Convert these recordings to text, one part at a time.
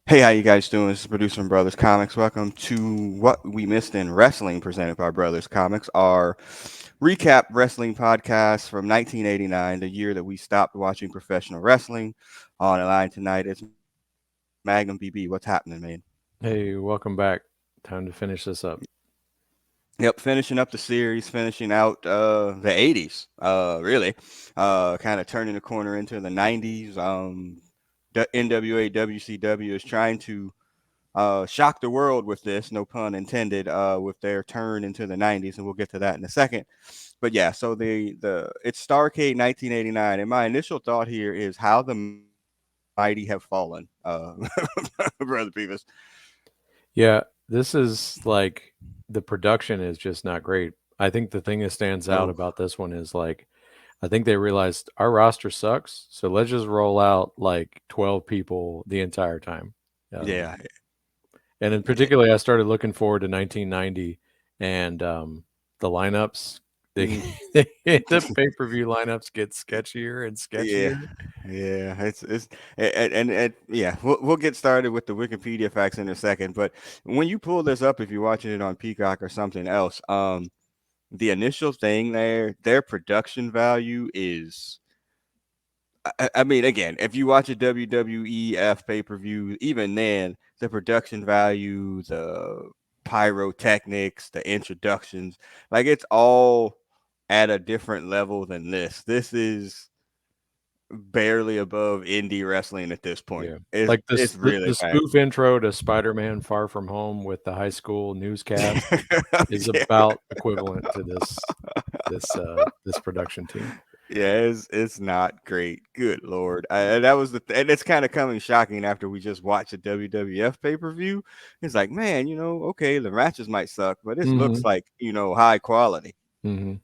Hey, how you guys doing? This is Producer and Brothers Comics. Welcome to What We Missed in Wrestling, presented by Brothers Comics, our recap wrestling podcast from 1989, the year that we stopped watching professional wrestling. On the line tonight is Magnum BB. What's happening, man? Hey, welcome back. Time to finish this up. Yep, finishing up the series, finishing out the 80s, really. Kind of turning the corner into the 90s. The NWA WCW is trying to shock the world with this, no pun intended, with their turn into the 90s, and we'll get to that in a second. But yeah, so the it's Starrcade 1989, and my initial thought here is how the mighty have fallen, Brother Beavis. Yeah, this is like the production is just not great. I think the thing that stands out No, about this one is like I think they realized our roster sucks, so let's just roll out like 12 people the entire time. Um, yeah, and in yeah, particular, I started looking forward to 1990 and the lineups. They, mhm. the pay per view lineups get sketchier and Yeah, sketchier. yeah, it's and yeah, we'll get started with the Wikipedia facts in a second. But when you pull this up, if you're watching it on Peacock or something else, the initial thing there, their production value is. I mean, again, if you watch a WWEF pay per view, even then, the production value, the pyrotechnics, the introductions, like it's all at a different level than this. This is barely above indie wrestling at this point. Yeah. It's Like it's the really bad. spoof intro to Spider-Man Far From Home with the high school newscast is Yeah, about equivalent to this production team. yeah, it's not great. Good lord, and that was and it's kind of coming shocking after we just watched a WWF pay per view. It's like, man, okay, the matches might suck, but this looks Mhm. like high quality. Mhm.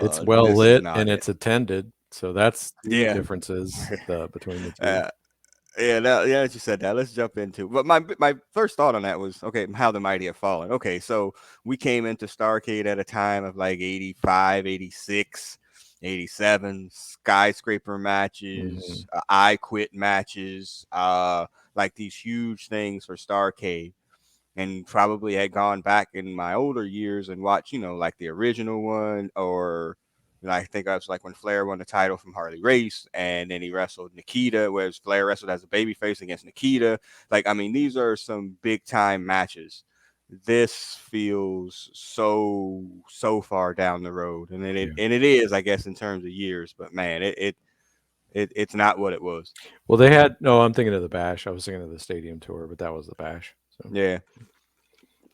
It's well This is lit not and it. it's attended, so that's 2 Yeah, differences between the 2. uh, yeah, that you said that. Let's jump into. But my first thought on that was okay. How the mighty have fallen. Okay, so we came into Starcade at a time of like 85, 86, 87 skyscraper matches, Mhm. I quit matches, like these huge things for Starcade. And probably had gone back in my older years and watched, like the original one, or I think I was like when Flair won the title from Harley Race, and then he wrestled Nikita, whereas Flair wrestled as a babyface against Nikita. Like, I mean, these are some big time matches. This feels so far down the road, and Yeah. it is, I guess, in terms of years. But man, it's not what it was. Well, they had no, I'm thinking of the Bash. I was thinking of the stadium tour, but that was the Bash. So Yeah,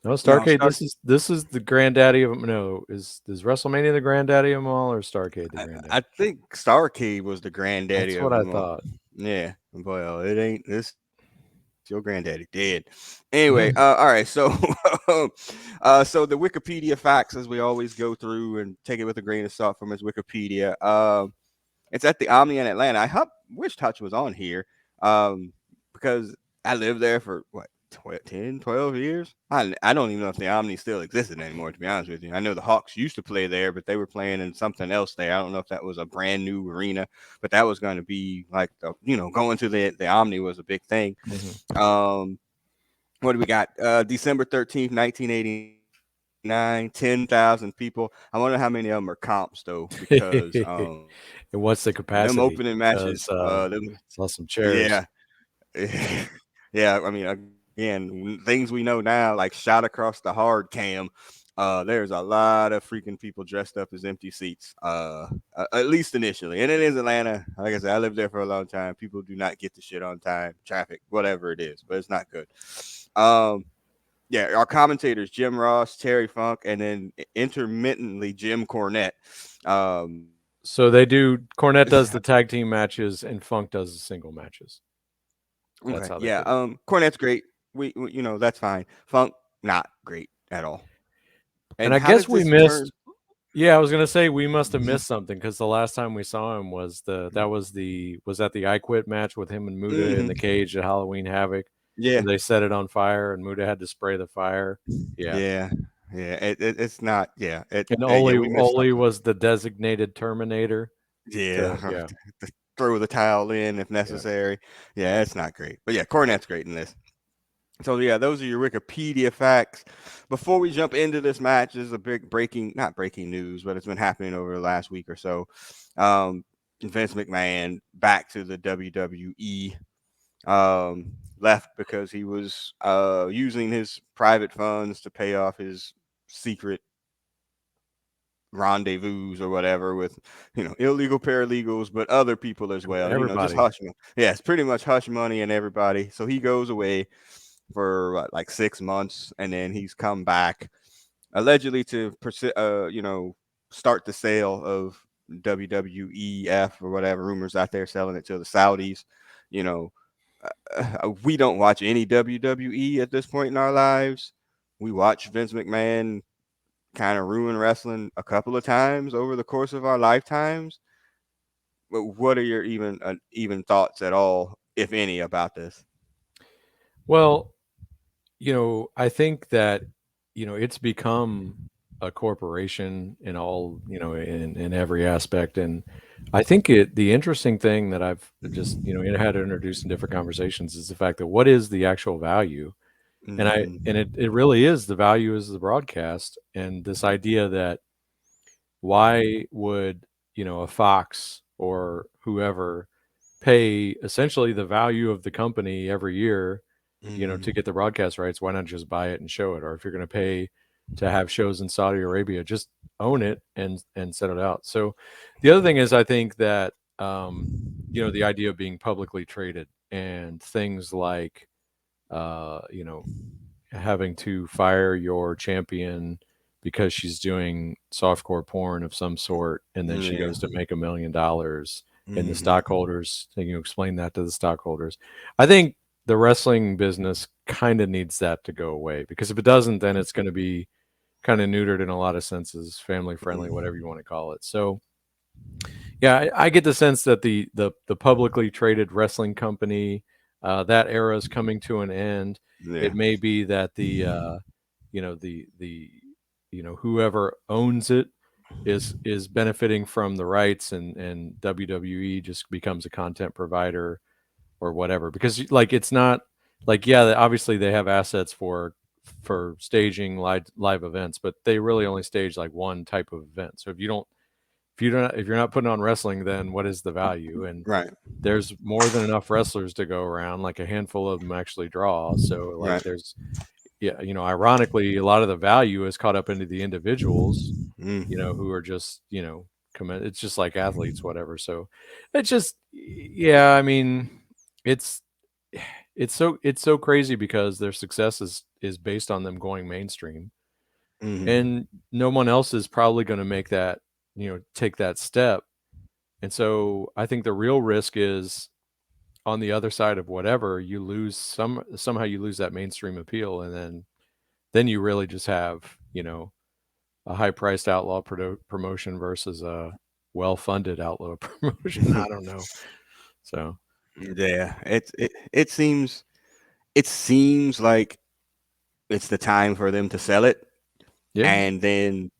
no, Starcade. Stark. This is the granddaddy of no. Is WrestleMania the granddaddy of them all, or Starcade the I granddaddy? think Starcade was the granddaddy That's of what I them all. thought. Yeah, well, it ain't this. Your granddaddy dead. Anyway, all right. So, so the Wikipedia facts, as we always go through and take it with a grain of salt from his Wikipedia. It's at the Omni in Atlanta. Wish Touch was on here, because I lived there for what 10, 12 years. I don't even know if the Omni still existed anymore. To be honest with you, I know the Hawks used to play there, but they were playing in something else there. I don't know if that was a brand new arena, but that was going to be like going to the Omni was a big thing. Mhm. Um, what do we got? December 13th, 1989, 10,000 people. I wonder how many of them are comps though, because And what's the them opening capacity? matches, Because saw some yeah, chairs. yeah. I mean, again, things we know now, like shot across the hard cam. There's a lot of freaking people dressed up as empty seats. At least initially, and it is Atlanta. Like I said, I lived there for a long time. People do not get the shit on time, traffic, whatever it is, but it's not good. Um, yeah, our commentators Jim Ross, Terry Funk, and then intermittently Jim Cornette. Um, So they do. Cornette does the tag team matches, and Funk does the single matches. That's okay, how they yeah. did it. Cornette's great. That's fine. Funk not great at all. And And I how guess does we this turn? missed. Yeah, I was gonna say we must have missed something because the last time we saw him was was that the I Quit match with him and Muda in the Hmm. cage at Halloween Havoc, Yeah, where they set it on fire and Muda had to spray the fire. Yeah, yeah, yeah. It's not. and Yeah, Oli we missed Oli something. was the designated Terminator. Yeah, To yeah. throw the towel in if Yeah. necessary. Yeah, it's not great. But yeah, Cornette's great in this. So yeah, those are your Wikipedia facts. Before we jump into this match, this is a big breaking, not breaking news, but it's been happening over the last week or so. Um, Vince McMahon back to the WWE. Left because he was using his private funds to pay off his secret rendezvous or whatever with illegal paralegals, but other people as well. Just Everybody. hush money. Yeah, it's pretty much hush money and everybody. So he goes away for like 6 months, and then he's come back allegedly to start the sale of WWEF or whatever, rumors out there selling it to the Saudis. You know, we don't watch any WWE at this point in our lives. We watch Vince McMahon kind of ruin wrestling a couple of times over the course of our lifetimes. But what are your even thoughts at all, if any, about this? Well, I think that, it's become a corporation in all, in every aspect. And I think the interesting thing that I've just, had to introduce in different conversations is the fact that what is the actual value? And Mm-hmm. it really is the value is the broadcast and this idea that why would, a Fox or whoever pay essentially the value of the company every year, to Mm-hmm. get the broadcast rights? Why not just buy it and show it? Or if you're going to pay to have shows in Saudi Arabia, just own it and set it out. So the other thing is, I think that the idea of being publicly traded and things like you know having to fire your champion because she's doing softcore porn of some sort and then she Yeah. goes to make $1 million and the Mm-hmm. stockholders, and you explain that to the stockholders. I think the wrestling business kind of needs that to go away, because if it doesn't, then it's going to be kind of neutered in a lot of senses, family friendly, whatever you want to call it. So yeah, I get the sense that the publicly traded wrestling company, that era is coming to an end. Yeah. It may be that the whoever owns it is benefiting from the rights, and WWE just becomes a content provider or whatever. Because like it's not like, yeah, obviously they have assets for staging live events, but they really only stage like one type of event. So if you're not putting on wrestling, then what is the value? And Right. there's more than enough wrestlers to go around. Like a handful of them actually draw. So like Right. there's, yeah, ironically, a lot of the value is caught up into the individuals, Mm-hmm. who are just, it's just like athletes, whatever. So it's just, yeah, I mean, it's it's so crazy because their success is based on them going mainstream, Mm-hmm. and no one else is probably going to take that step. And so I think the real risk is on the other side of whatever, you lose somehow you lose that mainstream appeal, and then you really just have, a high priced outlaw promotion versus a well funded outlaw promotion. I don't know. So Yeah. It seems like it's the time for them to sell it yeah, and then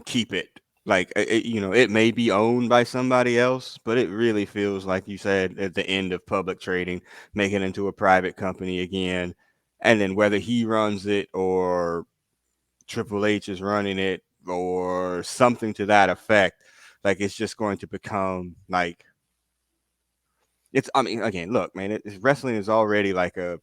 keep it. Like it may be owned by somebody else, but it really feels like you said at the end of public trading, make it into a private company again, and then whether he runs it or Triple H is running it or something to that effect, like it's just going to become like it's. I mean, again, look, man, wrestling is already like a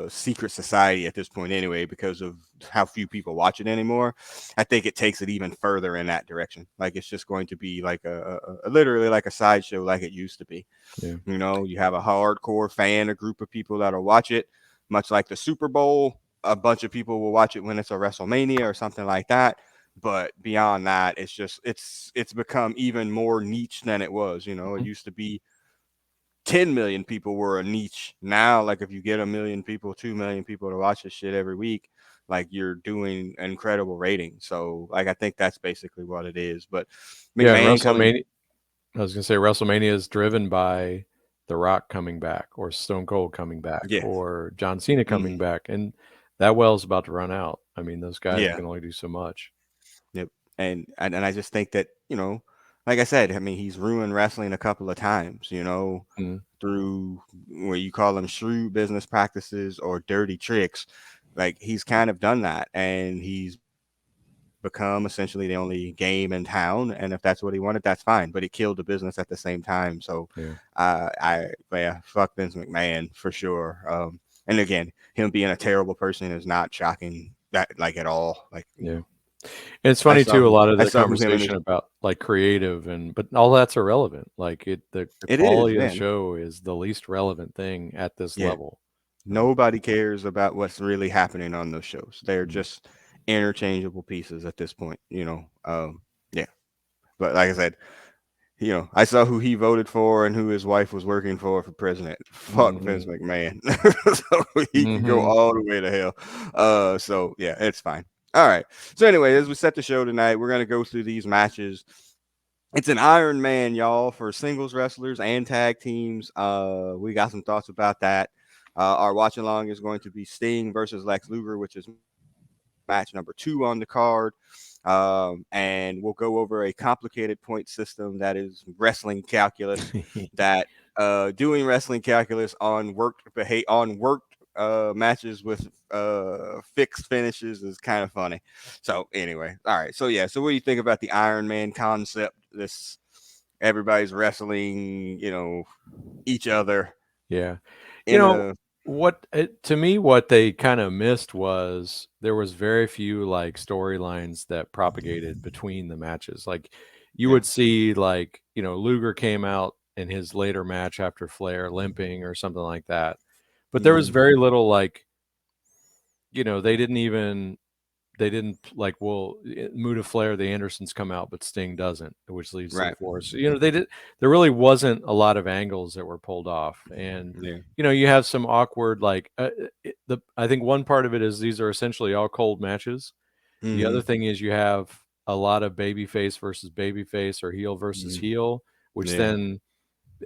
secret society at this point anyway because of how few people watch it anymore. I think it takes it even further in that direction. Like it's just going to be like a literally like a sideshow like it used to be. yeah, You have a hardcore fan, a group of people that'll watch it, much like the Super Bowl. A bunch of people will watch it when it's a WrestleMania or something like that. But beyond that, it's become even more niche than it was. It mhm. used to be 10 million people were a niche. Now, like if you get a million people, 2 million people to watch this shit every week, like you're doing incredible ratings. So like I think that's basically what it is. But Yeah, and McMahon coming, WrestleMania. I was gonna say WrestleMania is driven by The Rock coming back, or Stone Cold coming back, yeah, or John Cena coming hmm back, and that well's about to run out. I mean, those guys yeah, can only do so much. yep. And I just think that like I said, I mean, he's ruined wrestling a couple of times, you know, Mm, through where you call them shrewd business practices or dirty tricks. Like he's kind of done that, and he's become essentially the only game in town. And if that's what he wanted, that's fine. But it killed the business at the same time. So, yeah, yeah, fuck Vince McMahon for sure. And again, him being a terrible person is not shocking that like at all. Like yeah. And it's I funny saw too. A who lot of I the saw who him and conversation about like creative but all that's irrelevant. Like the it is quality of the man. show is the least relevant thing at this Yeah, level. Um, nobody cares about what's really happening on those shows. They're mm, just interchangeable pieces at this point. Yeah. But like I said, I saw who he voted for and who his wife was working for president. Fuck Vince mhm, McMahon. So he can go mhm. all the way to hell. So yeah, it's fine. All right. So anyway, as we set the show tonight, we're gonna go through these matches. It's an Iron Man, y'all, for singles wrestlers and tag teams. We got some thoughts about that. Our watch along is going to be Sting versus Lex Luger, which is match number 2 on the card. And we'll go over a complicated point system that is wrestling calculus. That doing wrestling calculus on worked matches with fixed finishes is kind of funny. So anyway, all right. So yeah. So what do you think about the Iron Man concept? This everybody's wrestling, each other Yeah. You in know, a to me, what they kind of missed was there was very few like storylines that propagated between the matches. Like you yeah. would see like, Luger came out in his later match after Flair limping or something like that. But there was Hmm. very little like, they didn't like, well, Muda Flair, the Andersons come out, but Sting doesn't, which leads to the Right. force. There really wasn't a lot of angles that were pulled off. And, Yeah. you have some awkward, like, I think one part of it is these are essentially all cold matches. The Hmm. other thing is you have a lot of babyface versus babyface or heel versus Hmm. heel, which Yeah. then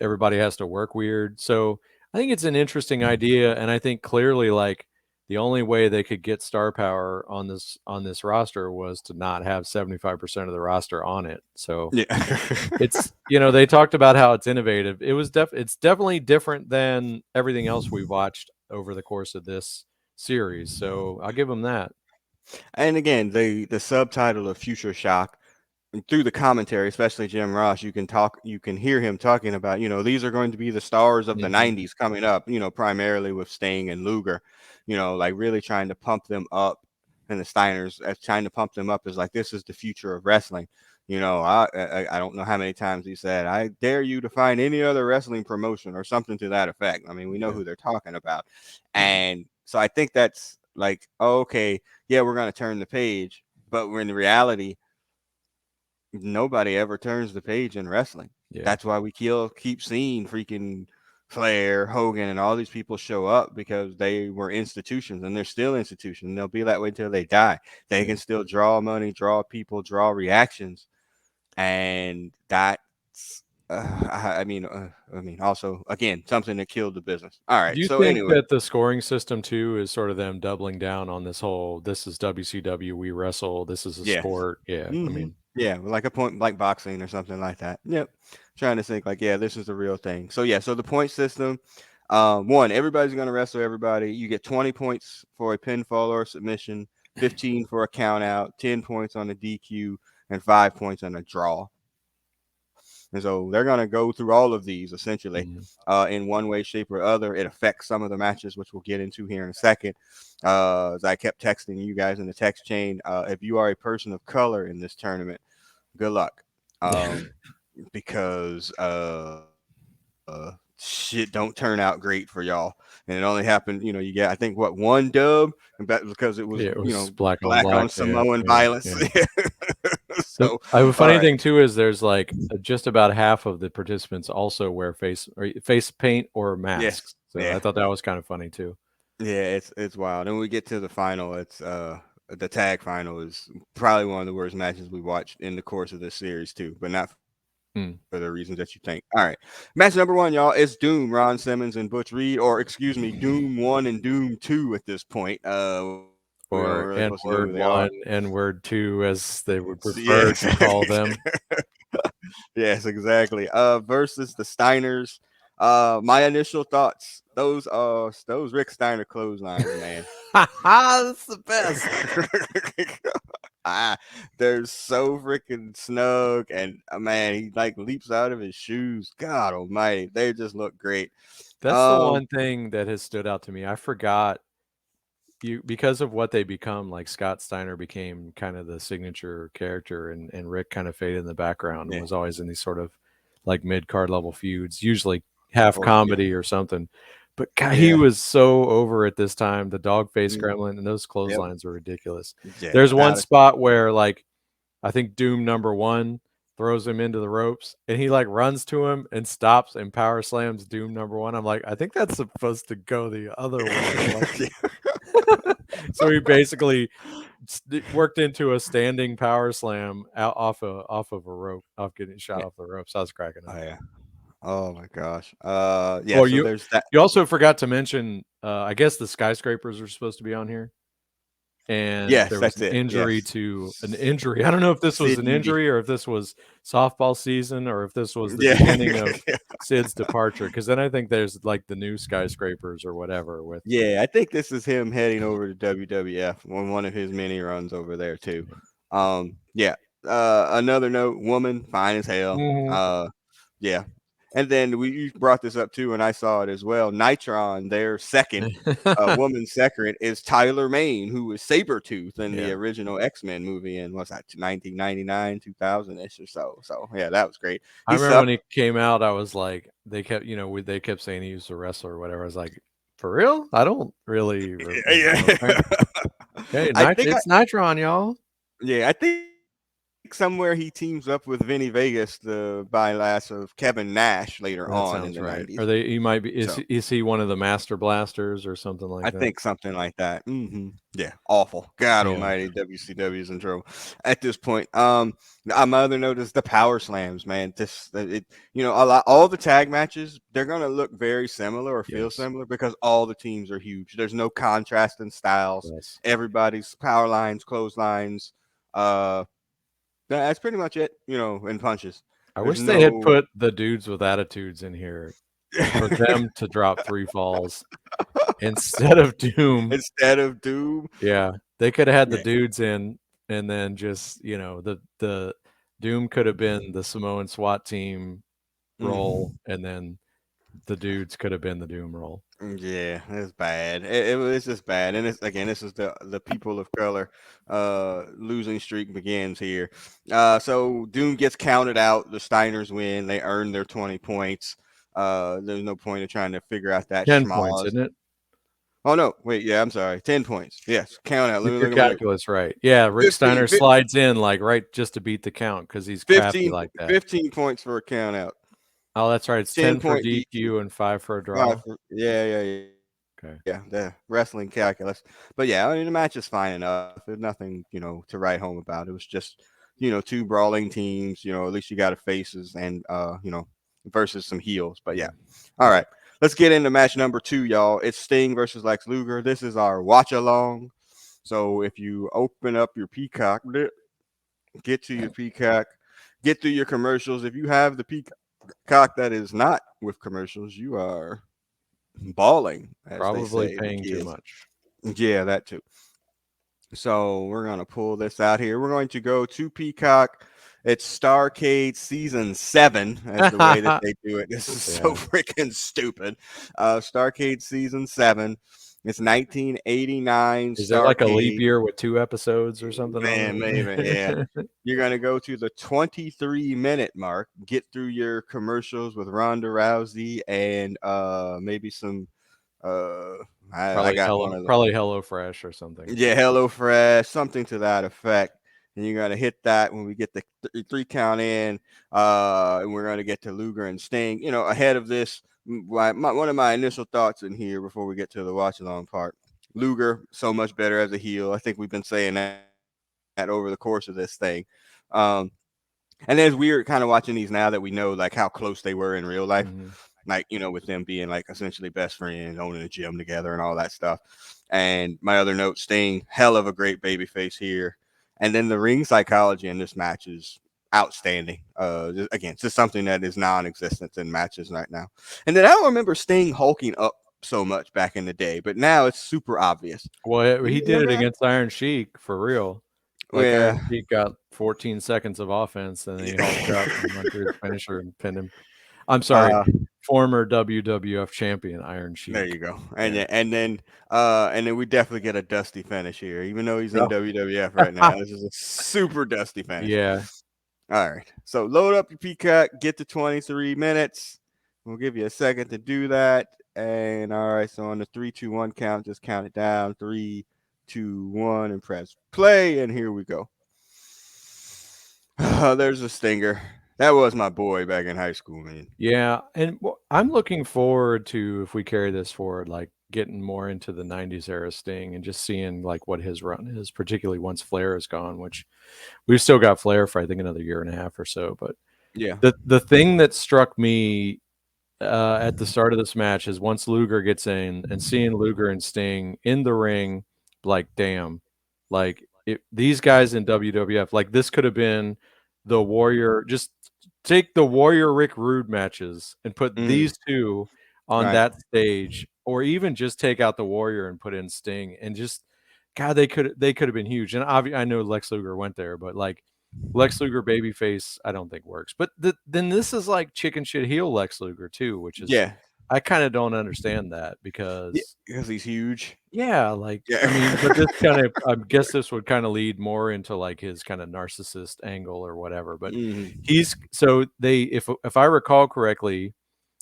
everybody has to work weird. So I think it's an interesting idea, and I think clearly like the only way they could get star power on this roster was to not have 75% of the roster on it. So Yeah. they talked about how it's innovative. It's definitely different than everything else we've watched over the course of this series. So I'll give them that. And again, the subtitle of Future Shock, and through the commentary, especially Jim Ross, you can hear him talking about, these are going to be the stars of the Mhm. 90s coming up, primarily with Sting and Luger, like really trying to pump them up, and the Steiners trying to pump them up is like, this is the future of wrestling. I don't know how many times he said, I dare you to find any other wrestling promotion or something to that effect. I mean, we know Yeah. who they're talking about. And so I think that's like, oh, okay, yeah, we're going to turn the page, but we're in reality, nobody ever turns the page in wrestling. Yeah. That's why we keep seeing freaking Flair, Hogan, and all these people show up, because they were institutions, and they're still institutions. And they'll be that way until they die. They Yeah. can still draw money, draw people, draw reactions, and that's. Also, again, something that killed the business. All right. Do you So think anyway, that the scoring system too is sort of them doubling down on this whole this is WCW, we wrestle, this is a yes. sport? Yeah. I Hmm. mean, Yeah, like a point, like boxing or something like that. Yep. Trying to think like, yeah, this is the real thing. So yeah, so the point system. One, everybody's gonna wrestle everybody. You get 20 points for a pinfall or a submission, 15 for a count out, 10 points on a DQ, and 5 points on a draw. And so they're gonna go through all of these essentially, mhm. in one way, shape, or other. It affects some of the matches, which we'll get into here in a second. As I kept texting you guys in the text chain, if you are a person of color in this tournament, good luck. Um, because shit don't turn out great for y'all. And it only happened, you get, I think, what, one dub, and that because it was, Yeah, it was black black on on black. Yeah, Samoan yeah, violence. yeah. So I have a all funny right. thing too is there's like just about half of the participants also wear face paint or Yes. masks. So I Yeah. thought that was kind of funny too. Yeah, it's wild. And when we get to the final, it's the tag final is probably one of the worst matches we watched in the course of this series too, but not for the reasons that you Hmm. think. All right. Match number 1, y'all, is Doom, Ron Simmons and Butch Reed, or excuse me, Doom 1 and Doom 2 at this point. We don't really supposed to know who they Or are. N word one, N word two, as they would Yes. prefer to call them. Yes, exactly. Versus the Steiners. My initial thoughts. Those Rick Steiner clotheslines, man. That's the best. ah, they're so freaking snug, and man, he like leaps out of his shoes. God Almighty, they just look great. That's the Um, one thing that has stood out to me. I forgot you because of what they become. Like Scott Steiner became kind of the signature character, and Rick kind of faded in the background and yeah. was always in these sort of like mid card level feuds, usually half Oh yeah, comedy or something. But God, he yeah. was so over at this time. The dog face Mm, gremlin and those yep. clotheslines were ridiculous. Yeah, There's one without a spot where like I think Doom number one throws him into the ropes and he like runs to him and stops and power slams Doom number one. I'm like, I think that's supposed to go the other way. Like, so he basically worked into a standing power slam out off of a rope, off getting shot yeah. off the ropes. I was cracking Oh up. yeah. Oh my gosh. Yeah. Well, So there's that. you also forgot to mention. I guess the skyscrapers are supposed to be on here, and Yes, there was that's an it. injury Yes. to an injury. I don't know if this was Sid an Yugi. injury or if this was softball season or if this was the Yeah. beginning of Sid's departure. Because then I think there's like the new skyscrapers or whatever with. Yeah, I think this is him heading over to WWF on one of his mini runs over there too. Yeah. Another note, woman, fine as hell. Mhm. Yeah. And then you brought this up too, and I saw it as well. Nitron, their second, woman second is Tyler Maine, who was Sabretooth in the Yeah. original X-Men movie in what's that, 1999, 2000 ish or so. So yeah, that was great. I He remember when sucked. he came out, I was like, they kept, they kept saying he was a wrestler or whatever. I was like, for real? I don't really, Yeah. okay. Okay, I think It's Nitron, y'all. Yeah, I think somewhere he teams up with Vinny Vegas, the bylass of Kevin Nash, later That on in sounds the right. Are 90s. they? He might be. So Is he one of the Master Blasters or something I like that? think something like that. Yeah, awful. God Yeah. Almighty, WCW is in trouble at this point. My other note is the power slams, man. A lot, all the tag matches, they're gonna look very similar or feel Yes. similar because all the teams are huge. There's no contrast in styles. Yes. Everybody's power lines, clotheslines. Uh, that's pretty much it. In punches. I There's wish they had no put the dudes with attitudes in here for them to drop three falls instead of Doom. instead of Doom. Yeah, they could have had the Yeah. dudes in, and then just the Doom could have been the Samoan SWAT team role, Mhm. and then the dudes could have been the Doom role. Yeah, it's bad. It was just bad, and it's again, this is the people of color. Losing streak begins here. So Doom gets counted out. The Steiners win. They earn their 20 points. There's no point in trying to figure out that 10 points, schmoz. isn't it? Oh no, wait, yeah, I'm sorry. 10 points. Yes, count out. Let Keep me your look at my calculus right. Yeah, Rick 15, Steiner slides in like right just to beat the count because he's crafty 15, like that. 15 points for a count out. Oh, that's right. It's 10 for 10-point DQ. DQ and 5 for a Five draw. yeah. Okay. Yeah, the wrestling calculus. But yeah, I mean, the match is fine enough. There's nothing, to write home about. It was just, two brawling teams. At least you got a faces and, versus some heels. But yeah, Mhm. all right. Let's get into match number 2, y'all. It's Sting versus Lex Luger. This is our watch along. So if you open up your Peacock, get to your Peacock, get through your commercials. If you have the Peacock that is not with commercials, you are balling, as they Probably say, the paying too kids. much. Yeah, that too. So we're gonna pull this out here. We're going to go to Peacock. It's Starrcade season 7, as the way that they do it. This is so Yeah. freaking stupid. Starrcade season 7. It's 1989 Is that like a leap Starrcade. year with 2 episodes or something Man, on maybe, yeah. it? You're gonna go to the 23-minute mark, get through your commercials with Ronda Rousey and maybe some uh I got one of the Probably Hello Fresh or something. yeah, HelloFresh, something to that effect. And you're gonna hit that when we get the three count in, and we're gonna get to Luger and Sting. Ahead of this, one of my initial thoughts in here before we get to the watch along part. Luger so much better as a heel. I think we've been saying that over the course of this thing. Um, and it's weird kind of watching these now that we know like how close they were in real life. Mhm. Like, with them being like essentially best friends, owning a gym together and all that stuff. And my other note, Sting, hell of a great baby face here. And then the ring psychology in this match is outstanding. Again, just something that is non-existent in matches right now. And then I don't remember Sting hulking up so much back in the day, but now it's super obvious. Well, You he did remember it that? against Iron Sheik for real. Like Yeah, Iron Sheik got 14 seconds of offense, and then he hulked up yeah. and went through his finisher and pinned him. I'm sorry, uh, former WWF champion Iron there Sheik. you go. Yeah. And then we definitely get a Dusty finish here, even though he's in No. WWF right now. This is a super Dusty finish. Yeah. All right. So load up your Peacock, get to 23 minutes. We'll give you a second to do that. And all right, so on the 3, 2, 1 count, just count it down. 3, 2, 1, and press play. And here we go. There's a stinger. That was my boy back in high school, man. Yeah, and I'm looking forward to, if we carry this forward, like getting more into the '90s era Sting and just seeing like what his run is, particularly once Flair is gone, which we've still got Flair for I think another year and a half or so. But Yeah. the thing that struck me at the start of this match is once Luger gets in and seeing Luger and Sting in the ring, like damn, like these guys in WWF, like this could have been the Warrior. Just take the Warrior Rick Rude matches and put Mm, these two on right. that stage, or even just take out the Warrior and put in Sting, and just God, they could have been huge. And I know Lex Luger went there, but like Lex Luger babyface, I don't think works. But then this is like chicken shit heel Lex Luger too, which is Yeah. I kind of don't understand that Yeah. because Because he's huge. yeah, like I mean, but Yeah. this kind of I guess this would kind of lead more into like his kind of narcissist angle or whatever. But Hmm. he's so they if I recall correctly,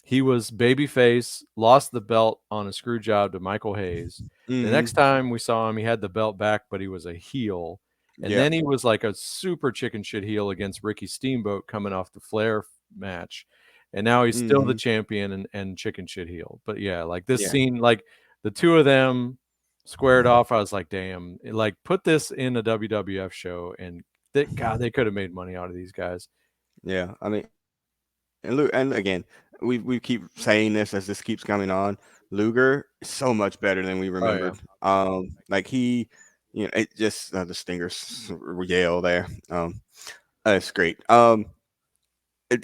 he was babyface, lost the belt on a screw job to Michael Hayes. The next Hmm. time we saw him, he had the belt back, but he was a heel. And Yeah. then he was like a super chicken shit heel against Ricky Steamboat coming off the Flair match. And now he's still the Hmm. champion and chicken shit heel. But yeah, like this Yeah. scene, like the two of them squared off. I was like, damn, like put this in a WWF show and God, they could have made money out of these guys. Yeah. I mean, and Luke, and again, we keep saying this as this keeps coming on. Luger is so much better than we Oh yeah. remembered. Like he, it just the stingers yell there. It's great.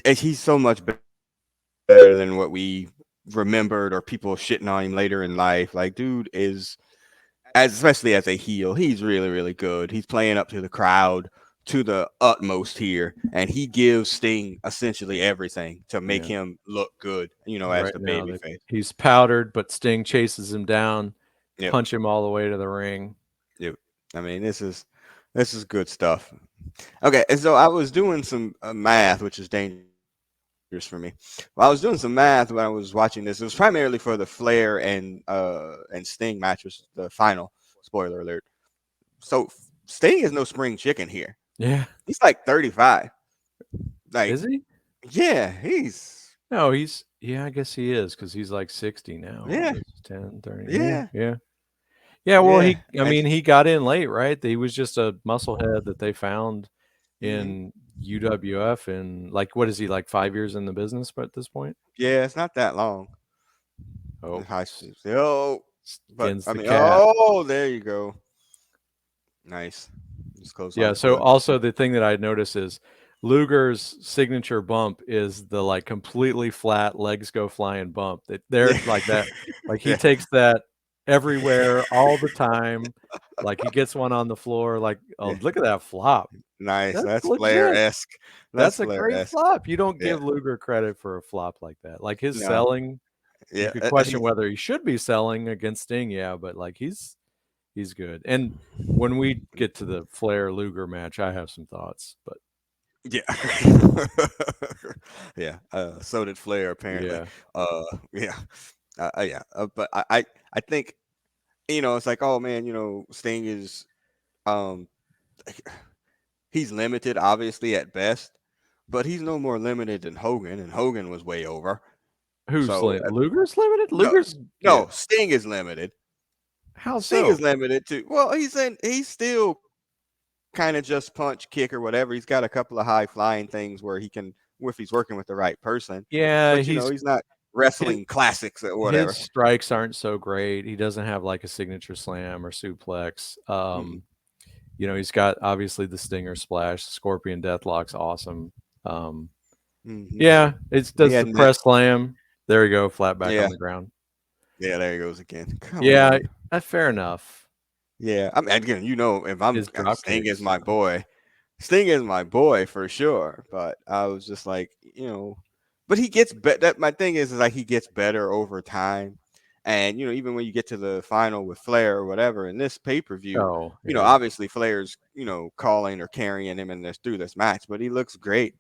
He's so much better than what we remembered or people shitting on him later in life. Like, dude is especially as a heel, he's really, really good. He's playing up to the crowd to the utmost here, and he gives Sting essentially everything to make Yeah. him look good, as Right the now baby that face. he's powdered, but Sting chases him down, Yep, punch him all the way to the ring. yep. I mean, this is good stuff. Okay, and so I was doing some math, which is dangerous for me. Well, I was doing some math when I was watching this. It was primarily for the Flair and Sting match, was the final. Spoiler alert. So Sting is no spring chicken here. Yeah. He's like 35. Like, Is he? yeah, he's No, yeah, I guess he is because he's like 60 now. yeah, This is 10, 30. Yeah, yeah, yeah. Yeah, well, yeah. I And mean, he got in late, right? He was just a musclehead that they found mhm. in UWF and like what is he like 5 years in the business but at this point? Yeah, it's not that long in Oh, high school. Oh, but skins I the mean, cat. oh, there you go. Nice. This Yeah, clothesline's so good. also the thing that I notice is Luger's signature bump is the like completely flat legs go flying bump. That they're Yeah, like that. Like he yeah, takes that everywhere all the time. Like he gets one on the floor. Like, oh, yeah. look at that flop. Nice. That's That's Flair legit. esque. That's That's a Flair great esque. flop. You don't Yeah. give Luger credit for a flop like that. Like his No. selling, you Yeah. could question He. whether he should be selling against Sting, yeah, but like he's good. And when we get to the Flair Luger match, I have some thoughts, but Yeah. Yeah. So did Flair apparently. yeah. Uh. Yeah. Yeah. But I think it's like, oh man, Sting is um he's limited obviously at best, but he's no more limited than Hogan, and Hogan was way over. Who's So Luger's limited? no, Luger's no, good. Sting is limited. How Sting is so? limited too. Well, he's still kind of just punch, kick, or whatever. He's got a couple of high flying things where he can, if he's working with the right person. Yeah, But he's not his wrestling classics or his whatever. strikes aren't so great. He doesn't have like a signature slam or suplex. Mm-mm. He's got obviously the Stinger Splash, Scorpion Deathlock's awesome. Um, yeah, Hmm. it He does had the press slam. There we go, flat back yeah, on the ground. yeah. There he goes again. Come Yeah, on. fair enough. Yeah, I mean, again, if I'm His drop Sting is kicks. my boy, Sting is my boy for sure. But I was just like, but he gets better. That my thing is like he gets better over time, and even when you get to the final with Flair or whatever in this pay per view, Oh, yeah. obviously Flair's calling or carrying him in this through this match, but he looks great.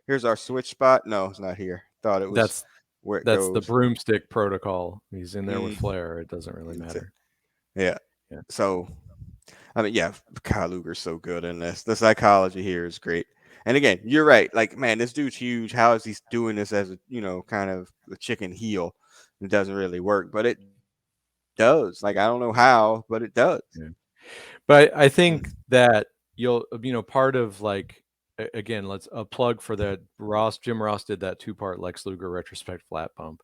Here's our switch spot. No, it's not here. Thought it was That's where it that's the goes. broomstick protocol. He's in there with Mm, Flair. It doesn't really matter. yeah. Yeah. So I mean, yeah, Kyle Luger's so good in this. The psychology here is great. And again, you're right. Like, man, this dude's huge. How is he doing this as a, kind of a chicken heel? It doesn't really work, but it does. Like, I don't know how, but it does. Yeah. But I Mm, think that part of like again, let's a plug for that Jim Ross did that two-part Lex Luger retrospect flat bump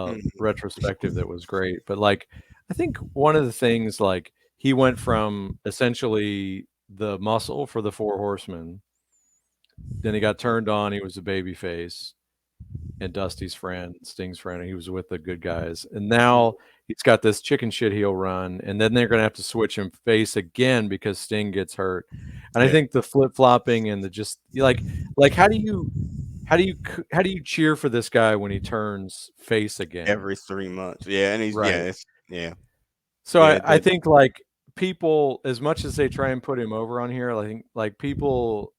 mhm. retrospective that was great. But like I think one of the things like he went from essentially the muscle for the Four Horsemen, then he got turned on, he was a baby face and Dusty's friend, Sting's friend, and he was with the good guys. And now he's got this chicken shit heel run, and then they're gonna have to switch him face again because Sting gets hurt. And I Yeah, think the flip flopping and the just like how do you cheer for this guy when he turns face again? every 3 months. Yeah, and Right. yeah, So yeah, I that, think like people, as much as they try and put him over on here, I think like people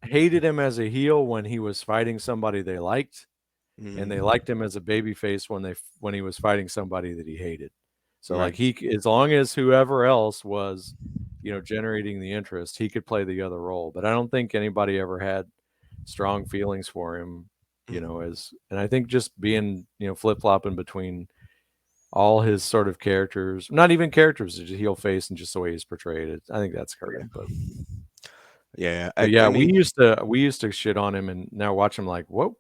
hated him as a heel when he was fighting somebody they liked, and they mm, liked him as a babyface when he was fighting somebody that he hated. So like right. he, as long as whoever else was, generating the interest, he could play the other role. But I don't think anybody ever had strong feelings for him, Mm, and I think just being flip flopping between all his sort of characters, not even characters, just heel face and just the way he's portrayed it. I think that's hurt yeah, him. yeah. But I yeah, we mean, used to we used to shit on him, and now watch him like, whoa,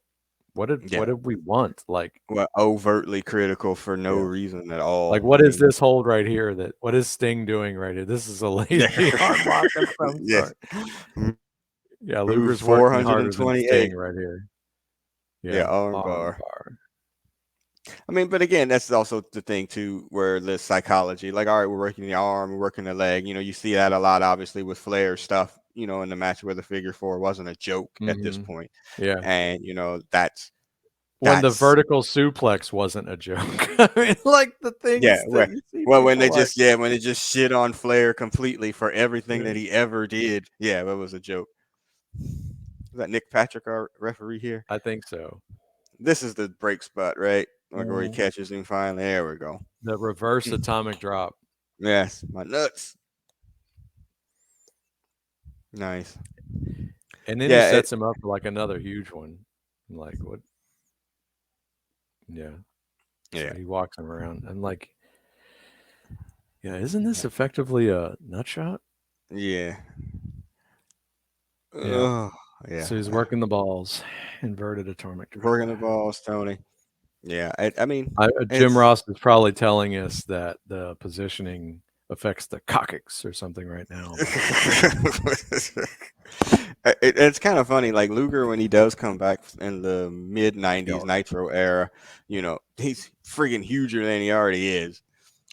what yeah, did we want? Like, well, overtly critical for no yeah. reason at Like, all. I what is mean, this hold right here? What is Sting doing right here? This is a yeah, lazy arm lock of some yes. sort. Yeah, Move Luger's working harder than 428. Sting right here. Yeah, Yeah, arm arm bar. bar. I mean, but again, that's also the thing too, where the psychology, like, all right, we're working the arm, we're working the leg. You see that a lot, obviously, with Flair stuff. In the match where the figure four wasn't a joke at this Mhm. point, Yeah. and that's When the that's vertical suplex wasn't a joke. I mean, like, the yeah. things that you see Well, when people they like, just shit on Flair completely for everything yeah, that he ever did, yeah, that was a joke. Is that Nick Patrick, our referee here? I think so. This is the break spot, right? Like where he Mhm. catches him finally. There we go. The reverse Mm. atomic drop. Yes, my nuts. Nice. And then he Yeah, sets him up for, like, another huge one. Like, what yeah. So yeah, he walks him around. I'm like, yeah, isn't this effectively a nut shot? yeah. Yeah. Oh, yeah. So he's working the balls, inverted atomic drop. Working the balls, Tony. Yeah, I mean, Jim it's Ross is probably telling us that the positioning affects the coccyx or something right now, but it's kind of funny. Like Luger, when he does come back in the mid '90s yeah, Nitro era, he's friggin' huger than he already is.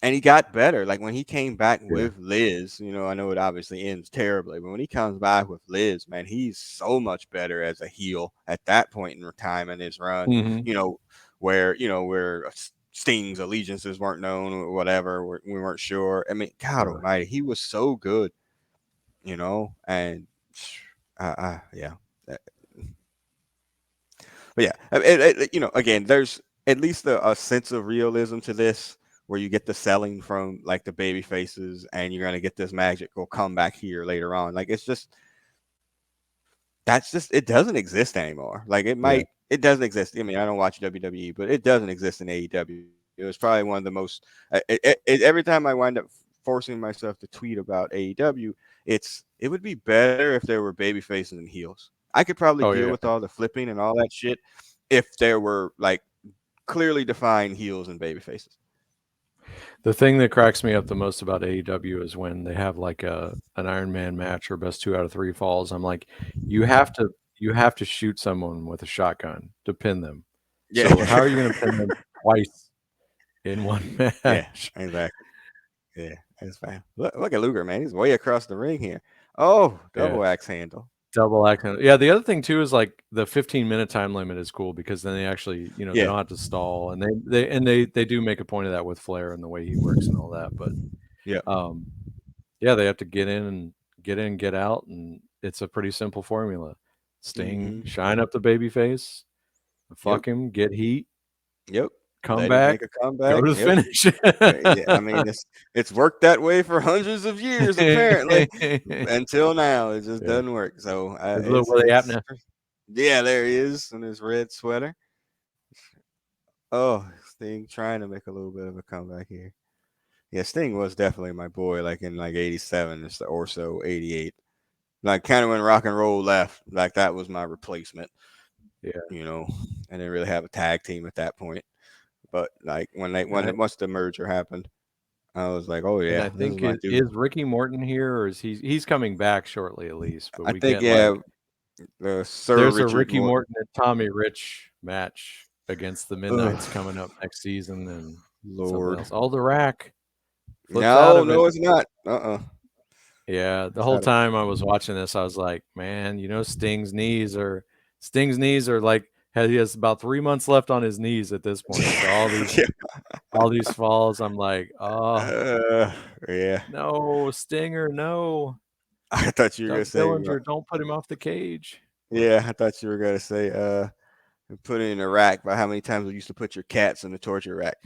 And he got better. Like when he came back yeah. with Liz, I know it obviously ends terribly, but when he comes back with Liz, man, he's so much better as a heel at that point in time in his run. Mhm. You know, where Sting's allegiances weren't known or whatever, we weren't sure. I mean, God Right. Almighty, he was so good. And yeah. Uh, But yeah, again, there's at least a sense of realism to this, where you get the selling from like the baby faces, and you're gonna get this magical comeback here later on. Like that's just it doesn't exist anymore. Like Yeah. it doesn't exist. I mean, I don't watch WWE, but it doesn't exist in AEW. It was probably one of the most. Every time I wind up forcing myself to tweet about AEW, it would be better if there were baby faces and heels. I could probably Oh, deal yeah. with all the flipping and all that shit if there were like clearly defined heels and baby faces. The thing that cracks me up the most about AEW is when they have like an Iron Man match or best 2 out of 3 falls. I'm like, you have to you have to shoot someone with a shotgun to pin them. Yeah. So how are you going to pin them twice in one Yeah, match? exactly. Yeah, that's fine. Look at Luger, man. He's way across the ring here. Oh, Yeah. double axe handle. Double action. Yeah, the other thing too is like the 15-minute time limit is cool because then they actually, they Yeah. don't have to stall, and they do make a point of that with Flair and the way he works and all that. But Yeah. um, yeah, they have to get in, get out, and it's a pretty simple formula. Sting, Hmm. shine up the baby face, Yep. fuck him, get heat, Yep. come Let him back, make a go comeback. to the Yep. finish. Yeah. I mean, it's worked that way for hundreds of years, apparently. Until now, it just Yeah. doesn't work. So Look where they at now. yeah, there he is in his red sweater. Oh, Sting trying to make a little bit of a comeback here. Yeah, Sting was definitely my boy, like in like '87 or so, '88. Like kind of when rock and roll left, like that was my replacement. Yeah. You know, I didn't really have a tag team at that point, but like And I once the merger happened, I was like, oh and yeah, I this is think my dude. is Ricky Morton here, or is he's coming back shortly at least, but I we think get yeah, like Sir there's a Richard Ricky Morton. Morton and Tommy Rich match against the Ugh, Midnights coming up next season and something Lord, else. Oh, the rack flips out no, of it. no, it's not. Yeah, the It's whole not. time I was watching this, I was like, man, Sting's knees are like he has about 3 months left on his knees at this point. So Yeah, all these falls, I'm like, oh uh, yeah. no, Stinger, no. I thought you were gonna Doug say, Dillinger, don't put him off the cage. yeah, I thought you were gonna say, put it in a rack. By how many times we used to put your cats in the torture rack?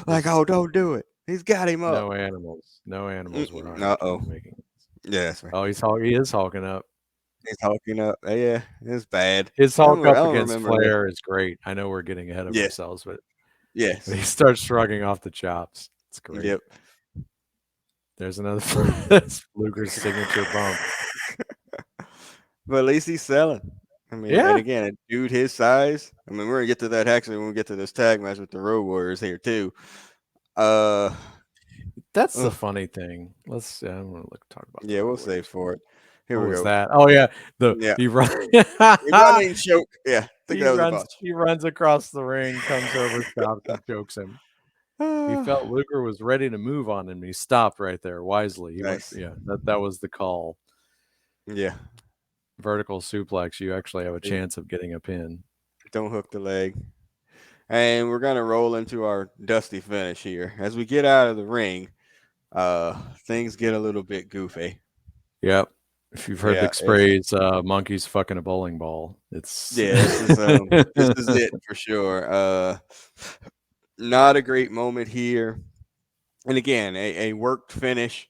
Like, There's oh, don't do it. He's got him up. no animals were Mm-mm. Uh harmed oh. in making this. Yeah, that's right. Oh, he is hulking up. He's hulking up. Yeah, it's bad. His I don't, hulk I up don't against remember the. Flair is great. I know we're getting ahead of Yeah. ourselves, but when Yes. he starts shrugging off the chops, it's great. Yep. There's another that's Luger's signature bump. But at least he's selling. I mean, and Yeah, again, a dude his size. I mean, we're gonna get to that actually when we get to this tag match with the Road Warriors here too. Uh, that's the ugh, funny thing. I'm gonna talk about the yeah, Road we'll save Warriors. for it. Here What we was go. that? Oh yeah, the Yeah, he run a running choke. Yeah, I think that was a botch. he runs across the ring, comes over, stops, and chokes him. He felt Luger was ready to move on him. He stopped right there wisely. He went, Nice. yeah, that was the call. Yeah. Vertical suplex. You actually have a See, chance of getting a pin. don't hook the leg. And we're gonna roll into our dusty finish here. As we get out of the ring, things get a little bit goofy. Yep. If you've heard the Yeah, phrase "monkeys fucking a bowling ball," it's yeah, this is it for sure. Not a great moment here. And again, a worked finish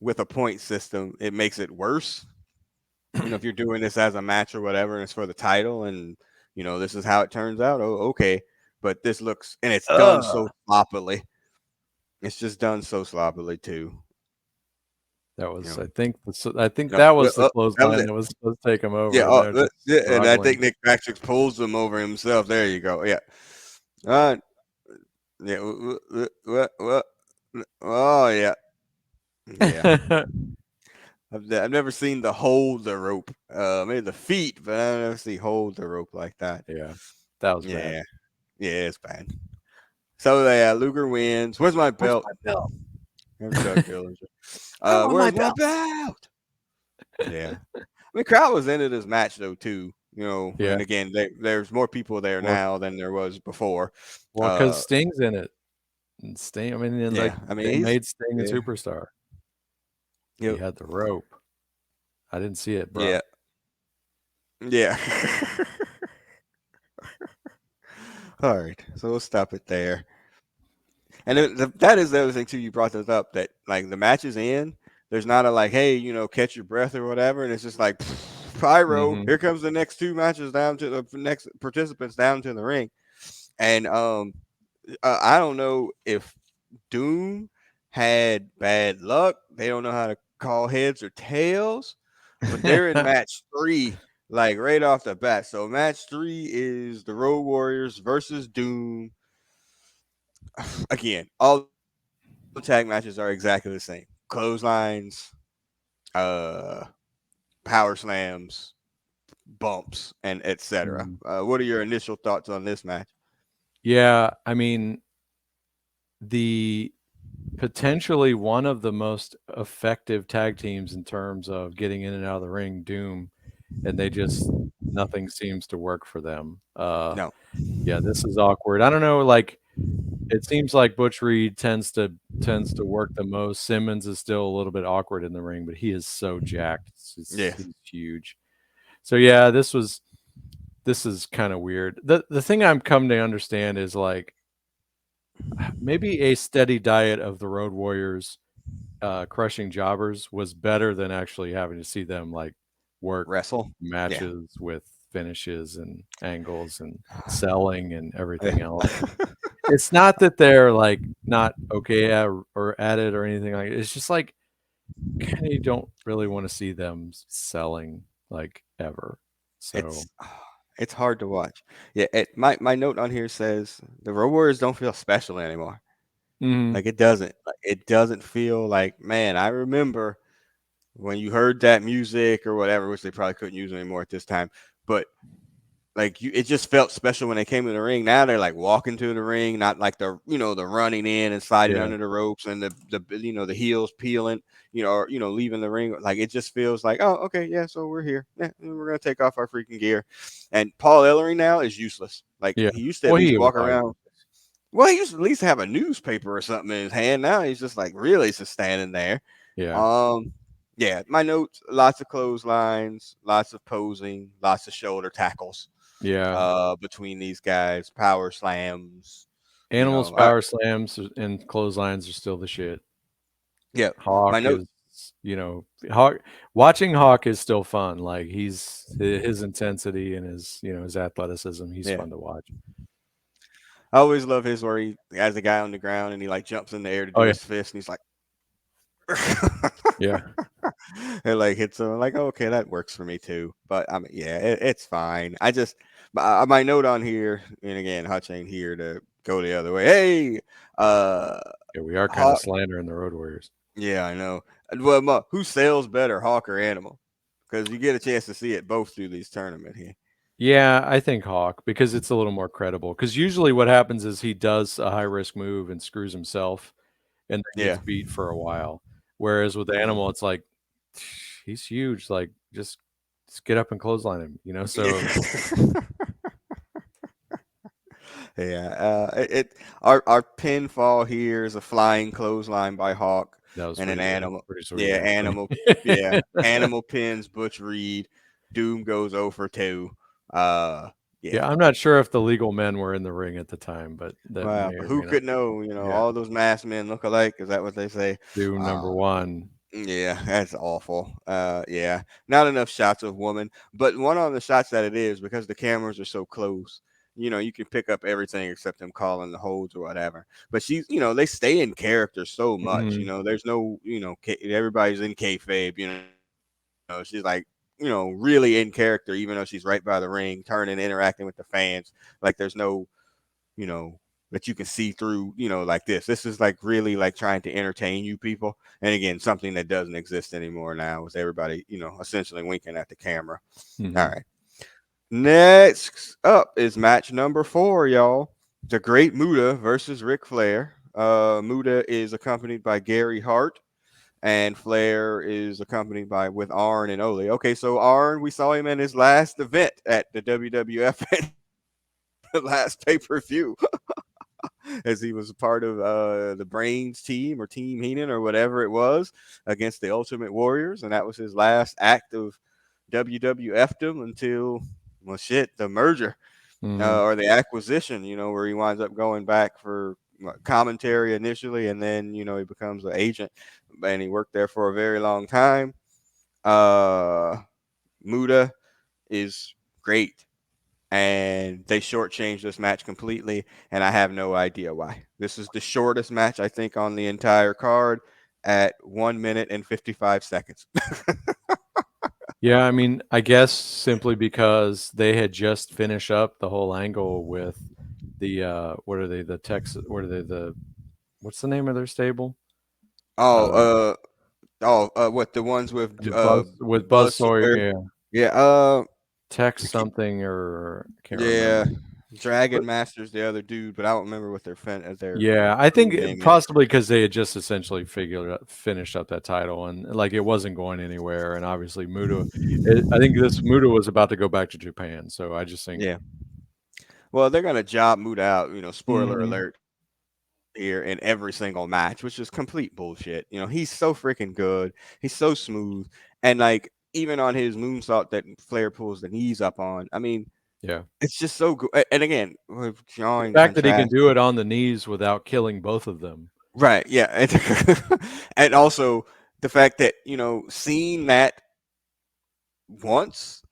with a point system, it makes it worse. If you're doing this as a match or whatever, and it's for the title, and this is how it turns out. Oh, okay. But this looks, and it's done so sloppily. It's just done so sloppily too. that You was, know, I think no, that was the that was clothesline it. that was supposed to take him Yeah, over, and they're just yeah, and I struggling. think Nick Patrick pulls them over himself. There you go. Yeah. Uh, yeah. What? Oh yeah. Yeah. I've never seen the hold the rope. Maybe the feet, but I never see hold the rope like that. Yeah, that was bad. Yeah. Yeah, it's bad. So yeah, Luger wins. Where's my Where's belt? my belt? I'm Doug Dillinger. I want my Where's my belt. belt? Yeah. I mean, crowd was into this match though too. And Yeah. again, there's more people there Well, now than there was before. because Uh, Sting's in it. And Sting, I mean, and like yeah. I mean, they he's made Sting a yeah, superstar. He yep, had the rope. I didn't see it, yeah, bruh. yeah. All right, so we'll stop it there. And that is the other thing too. You brought this up that like the match is in. There's not a like, hey, catch your breath or whatever, and it's just like pyro. Mhm. Here comes the next two matches down to the next participants down to the ring, and I don't know if Doom had bad luck. They don't know how to call heads or tails, but they're in match three, like right off the bat. So match three is the Road Warriors versus Doom. again, all the tag matches are exactly the same. Clotheslines, uh, power slams, bumps, and etc. Mm. What are your initial thoughts on this match? Yeah, I mean, the potentially one of the most effective tag teams in terms of getting in and out of the ring, Doom, and they just nothing seems to work for them. No. Yeah, this is awkward. I don't know, like it seems like Butch Reed tends to work the most. Simmons is still a little bit awkward in the ring, but he is so jacked. Yes. He's huge. So yeah, this is kind of weird. The thing I'm come to understand is like maybe a steady diet of the Road Warriors crushing jobbers was better than actually having to see them like work Wrestle. Yeah. matches with finishes and angles and selling and Yeah. everything else. It's not that they're like not okay or at it or anything like it. It's just like kind of don't really want to see them selling like ever. So it's it's hard to watch. Yeah, my note on here says the Road Warriors don't feel special anymore. mhm. Like it doesn't. Like, it doesn't feel like, man, I remember when you heard that music or whatever, which they probably couldn't use anymore at this time. But like you, it just felt special when they came to the ring. Now they're like walking to the ring, not like the the running in and sliding Yeah. under the ropes and the the heels peeling, or leaving the ring. Like it just feels like, oh, okay, yeah, so we're here. Yeah, we're gonna take off our freaking gear. And Paul Ellering now is useless. Like Yeah. he used to at Well, least he was walk always around. Well, he used to at least have a newspaper or something in his hand. Now he's just like really just standing there. yeah. Um, yeah, my notes: lots of clotheslines, lots of posing, lots of shoulder tackles Yeah. between these guys, power slams. Animals power slams and clotheslines are still the shit. Yeah, my Hawk note. is, Hawk watching Hawk is still fun. Like his intensity and his athleticism, he's Yeah, fun to watch. I always love his where he has a guy on the ground and he like jumps in the air to Oh do yeah. his fist and he's like, Yeah. and like hits him. Like, okay, that works for me too. But I mean, yeah, it's fine. I just my note on here, and again, Hutch ain't here to go the other way. Hey, uh, Yeah, we are kind of Hawk. slandering the Road Warriors. Yeah, I know. Well, who sells better, Hawk or Animal? Because you get a chance to see it both through these tournament here. Yeah, I think Hawk because it's a little more credible. Because usually what happens is he does a high risk move and screws himself and then Yeah. gets beat for a while. Whereas with Animal, it's like he's huge. Like just get up and clothesline him. So Yeah, our pinfall here is a flying clothesline by Hawk that was and an pretty good. animal. Pretty sweet Yeah, actually. animal. Yeah, animal pins Butch Reed. Doom goes 0 for 2. Yeah, Yeah. I'm not sure if the legal men were in the ring at the time, but that Wow, may but or who may not. could know? Yeah, All those masked men look alike. Is that what they say? Doom Uh, number 1. yeah, that's awful. Yeah, not enough shots of woman, but one on the shots that it is because the cameras are so close. You can pick up everything except them calling the holds or whatever. But she's, they stay in character so much. Mhm. There's no, everybody's in kayfabe. She's like, really in character, even though she's right by the ring, turning, interacting with the fans. Like there's no, you know, that you can see through, like this. This is like really like trying to entertain you people. And again, something that doesn't exist anymore now with everybody, essentially winking at the camera. All Mhm. right. Next up is match number 4, y'all. The Great Muda versus Ric Flair. Muda is accompanied by Gary Hart, and Flair is accompanied by with Arn and Ole. Okay, so Arn, we saw him in his last event at the WWF the last pay-per-view as he was a part of the Brains team or Team Heenan or whatever it was against the Ultimate Warriors, and that was his last act of WWFdom until, well, shit, the merger Mhm. or the acquisition. Where he winds up going back for commentary initially, and then he becomes an agent, and he worked there for a very long time. Uh, Muda is great, and they shortchanged this match completely, and I have no idea why. This is the shortest match I think on the entire card at 1 minute and 55 seconds. Yeah, I mean, I guess simply because they had just finished up the whole angle with the what are they? The Texas? What are they? The what's the name of their stable? Oh, Uh, what the ones with Buzz Buzz Sawyer. or Yeah, yeah, Tex I can't- something or I can't yeah, remember. Dragon But Master's the other dude, but I don't remember what their yeah, I think true name is. possibly because they had just essentially finished up that title, and like it wasn't going anywhere. And obviously, I think this Muda was about to go back to Japan. So I just think, Yeah. Well, they're gonna job Moot out, spoiler hmm alert here in every single match, which is complete bullshit. He's so freaking good. He's so smooth. And like even on his moonsault that Flair pulls the knees up on, I mean, yeah, it's just so good. And again, with the drawing fact that he can contrast. do it on the knees without killing both of them. Right, yeah. And also the fact that, seeing that once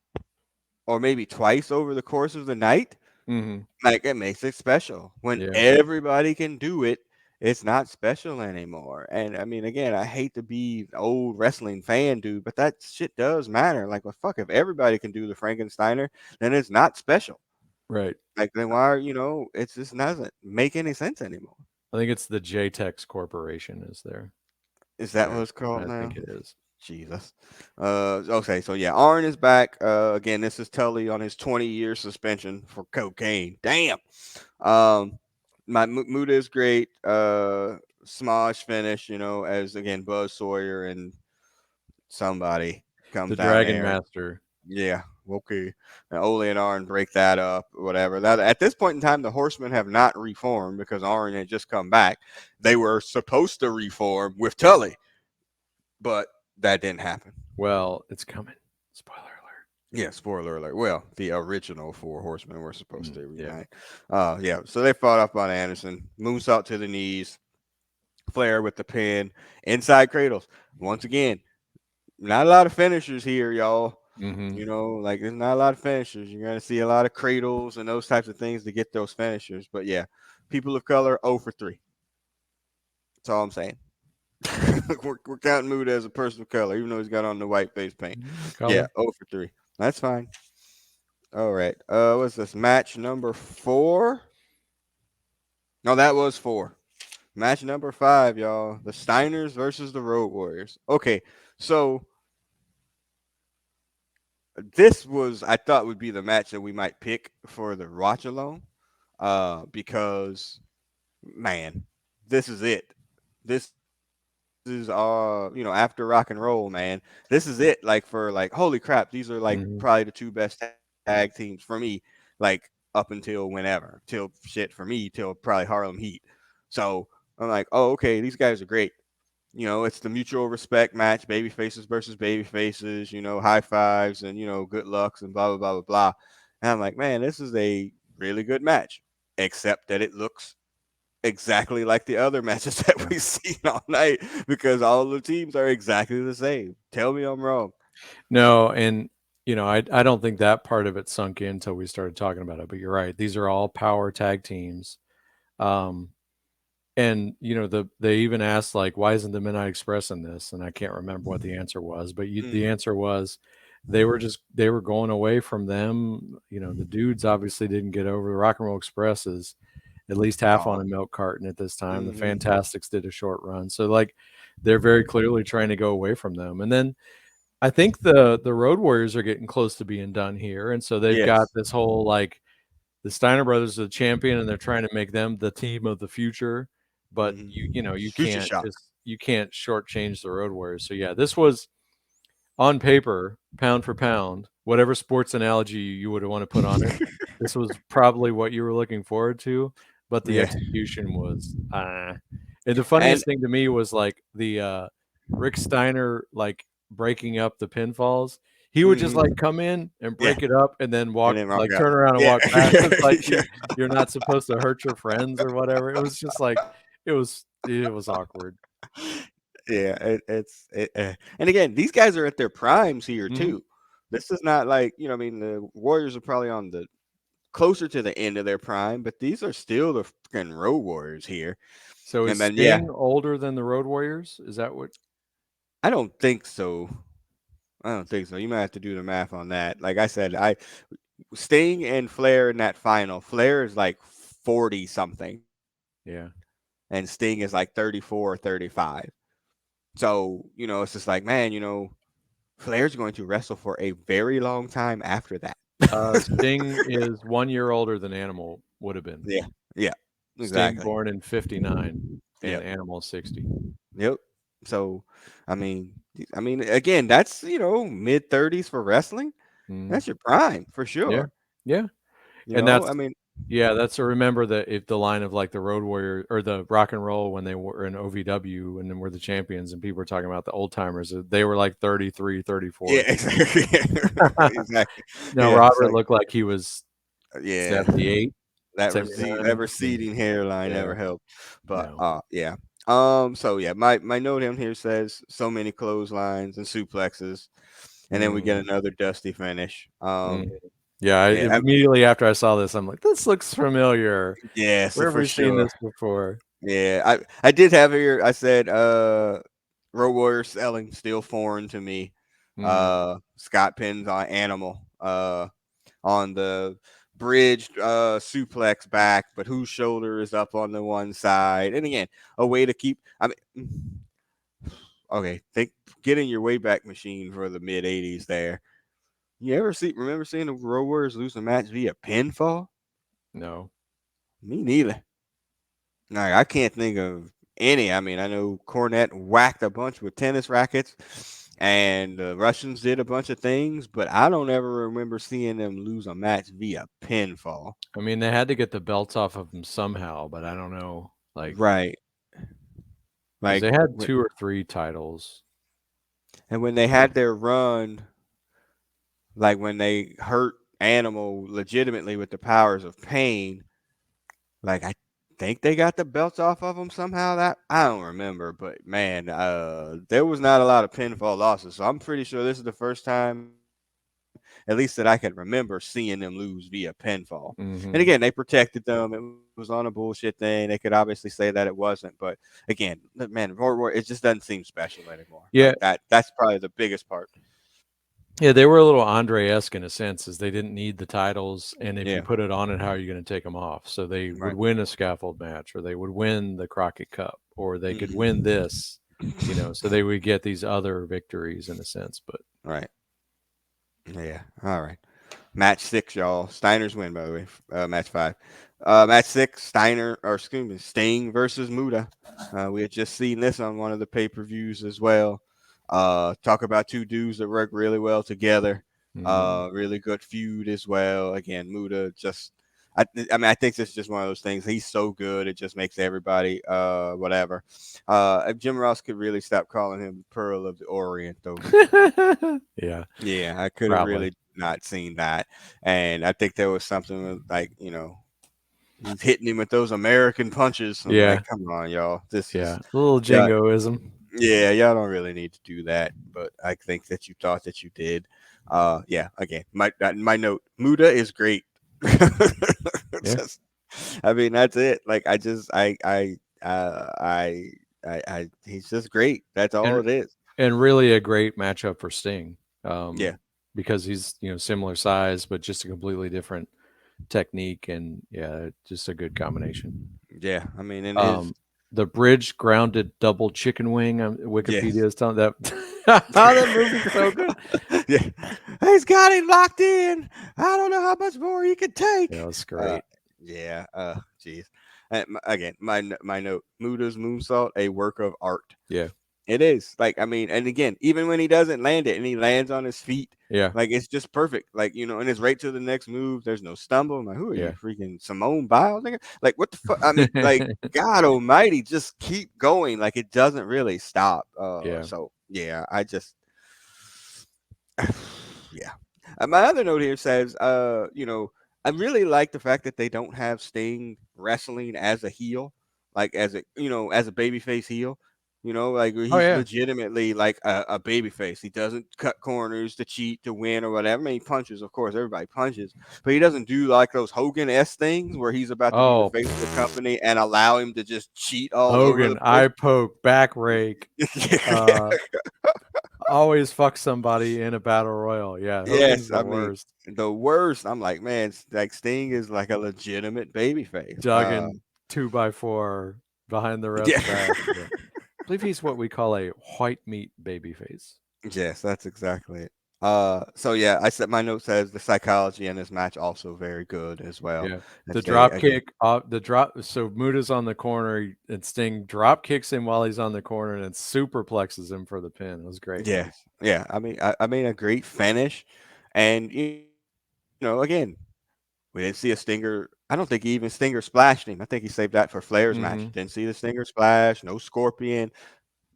or maybe twice over the course of the night, Hmm like it makes it special. When Yeah, everybody can do it, it's not special anymore. And I mean, again, I hate to be an old wrestling fan, dude, but that shit does matter. Like, well, fuck, if everybody can do the Frankensteiner, then it's not special. right. Like, then why are it just doesn't make any sense anymore. I think it's the JTEX Corporation is there. Is that what There, it's called I now? think it is. Jesus. Okay, so yeah, Arn is back. Again, this is Tully on his 20-year suspension for cocaine. Damn. Um, Muda is great. Smosh finish, as again Buzz Sawyer and somebody comes The down Dragon there. Master. Yeah, okay. And Ole and Arn break that up, whatever. That at this point in time, the Horsemen have not reformed because Arn had just come back. They were supposed to reform with Tully, but that didn't happen. Well, it's coming. Spoiler alert. Yeah, spoiler alert. Well, the original four horsemen were supposed to Yeah. reunite. Yeah, so they fought up on Anderson. Moonsault to the knees. Flair with the pin. Inside cradles. Once again, not a lot of finishers here, y'all. hmm Like there's not a lot of finishers. You're gonna see a lot of cradles and those types of things to get those finishers. But yeah, people of color 0 for 3. That's all I'm saying. we're counting Muda as a person of color, even though he's got on the white face paint. Yeah, Color. 0 for 3. That's fine. All right. What's this? Match number 4? No, that was 4. Match number 5, y'all. The Steiners versus the Road Warriors. Okay, so this was I thought would be the match that we might pick for the watch alone. Because man, this is it. This is after rock and roll, man. This is it. Like for like, holy crap, these are like probably the two hmm best tag teams for me. Like up until whenever, till shit for me, till probably Harlem Heat. So I'm like, oh, okay, these guys are great. It's the mutual respect match, baby faces versus baby faces, high fives and good lucks and blah blah blah blah blah. And I'm like, man, this is a really good match, except that it looks exactly like the other matches that Yeah. we've seen all night because all the teams are exactly the same. Tell me I'm wrong. No, and I don't think that part of it sunk in until we started talking about it. But you're right; these are all power tag teams. Um, and they even asked like, why isn't the Midnight Express in this? And I can't remember what the answer was, but the Mm. answer was they were going away from them. The dudes obviously didn't get over. The Rock and Roll Express is at least half on Gone. a milk carton at this time. The Hmm. Fantastics did a short run, so like they're very clearly trying to go away from them. And then I think the Road Warriors are getting close to being done here, and so they've got Yes. this whole like the Steiner brothers are the champion, and they're trying to make them the team of the future. But you Future can't shock. just you can't shortchange the Road Warriors. So yeah, this was on paper, pound for pound, whatever sports analogy you would want to put on it. This was probably what you were looking forward to, but the Yeah. execution was And the And funniest thing to me was like the Rick Steiner like breaking up the pinfalls. He would just like mhm. come in and Yeah. break it up and then And walk then walk like out. turn around and Yeah. walk past. It's like Yeah. you're not supposed to hurt your friends or whatever. It was just like it was awkward. Yeah, and again, these guys are at their primes here hmm too. This is not like I mean, the Warriors are probably on the closer to the end of their prime, but these are still the fucking Road Warriors here. So is And then yeah, Sting older than the Road Warriors? Is that what? I don't think so. I don't think so. You might have to do the math on that. Like I said, I Sting and Flair in that final. Flair is like 40 something, Yeah. and Sting is like 34 or 35. So, it's just like, man, Flair's going to wrestle for a very long time after that. Sting is 1 year older than Animal would have been. Yeah. Yeah. Sting Exactly. born in '59 and Yep. Animal '60. Yep. So, I mean, again, that's, mid 30s for wrestling. Mhm. That's your prime for Yeah. sure. Yeah. You And know, that's I mean, yeah, that's to remember that if the line of like the Road Warrior or the Rock and Roll when they were in OVW and then were the champions and people were talking about the old timers, they were like 33, yeah, 34. exactly. Exactly. Now Yeah. It's Robert like, looked like he was yeah. 78, That 79. receding hairline Yeah. never helped. But No. yeah. So yeah, my note in here says so many clotheslines and suplexes, and then we get Mhm. another dusty finish. Mhm. Yeah, Yeah, immediately after I saw this, I'm like, "This looks familiar. yeah, so Where have for we seen sure. this before?" Yeah, I did have here. I said, Road Warrior selling still foreign to me. Mhm. Scott pins on Animal. On the bridge suplex back, but whose shoulder is up on the one side. And again, a way to keep. I mean, okay, think getting your way back machine for the mid '80s. There, you ever remember seeing the Road Warriors lose a match via pinfall? No. Me neither. Like, I can't think of any. I mean, I know Cornette whacked a bunch with tennis rackets, and the Russians did a bunch of things, but I don't ever remember seeing them lose a match via pinfall. I mean, they had to get the belts off of him somehow, but I don't know, like, Right. because Like, they had 2 or 3 titles. and when they had their run, like when they hurt Animal legitimately with the powers of pain, like I think they got the belts off of them somehow. That I don't remember, but man, there was not a lot of pinfall losses. So I'm pretty sure this is the first time, at least that I can remember, seeing them lose via pinfall. And again, they Mhm. protected them. It was on a bullshit thing. They could obviously say that it wasn't, but again, man, it just doesn't seem special anymore. Like Yeah. that's probably the biggest part. Yeah, they were a little Andre-esque in a sense, as they didn't need the titles, and if you Yeah. put it on it, how are you gonna take them off? So they would Right. win a scaffold match, or they would win the Crockett Cup, or they could win Mhm. this, so they would get these other victories in a sense, but Right. Yeah. All right. Match 6, y'all. Steiner's win, by the way. Match 5. Match 6, Steiner, or excuse me, Sting versus Muda. We had just seen this on one of the pay per views as well. Talk about two dudes that work really well together. mhm. Really good feud as well. Again, Muda just. I mean, I think this is just one of those things. He's so good, it just makes everybody whatever. If Jim Ross could really stop calling him Pearl of the Orient, though. Yeah, Yeah, I could have probably. really not seen that. And I think there was something with, like, he's hitting him with those American punches. I'm like, Yeah, come on, y'all. This yeah, is, a little yeah, jingoism. yeah, y'all don't really need to do that. But I think that you thought that you did. Yeah, again, my note, Muda is great. Yeah, Just, I mean, that's it. Like, I just, he's just great. That's all and it is. and really a great matchup for Sting, Yeah, because he's, similar size, but just a completely different technique, and yeah, just a good combination. yeah. I mean, and his, Um, the bridge grounded double chicken wing. yes. Wikipedia is telling that that movie's so good. Yeah, he's got him locked in. I don't know how much more he can Yeah, take. it's Uh, great. yeah. Jeez. Again, my note: Muda's moonsault, a work of art. Yeah, It is. Like, I mean, and again, even when he doesn't land it and he lands on his feet, yeah, like, it's just perfect. Like, and it's right to the next move. There's no stumble. I'm like, who are you, yeah. freaking Simone Biles? Nigga? Like, what the fuck? I mean, like, God Almighty, just keep going. Like, it doesn't really stop. Yeah. So yeah, I just yeah. My other note here says, I really like the fact that they don't have Sting wrestling as a heel, like as a babyface heel. Like Oh he's yeah. legitimately like a babyface. He doesn't cut corners to cheat to win or whatever. I mean, he punches, of course, everybody punches, but he doesn't do like those Hogan s things where he's about to be the Oh, face of the company and allow him to just cheat all over the Hogan, place. eye poke, back rake. Uh, always fuck somebody in a battle royal. Yeah, Hogan's Yes, the I mean worst. the worst. I'm like, man, like Sting is like a legitimate baby face. Duggan 2x4 behind the ref's Yeah. back. Yeah. I believe he's what we call a white meat baby face. Yes, that's exactly it. So yeah, I said my note says the psychology in this match also very good as well. Yeah. The As they drop again, kick, the drop. So Muda's on the corner and Sting drop kicks him while he's on the corner and then superplexes him for the pin. It was great. yes, yeah. I mean a great finish, and again, we didn't see a Stinger. I don't think he even Stinger splashed him. I think he saved that for Flair's match. Hmm. Didn't see the Stinger splash. No Scorpion.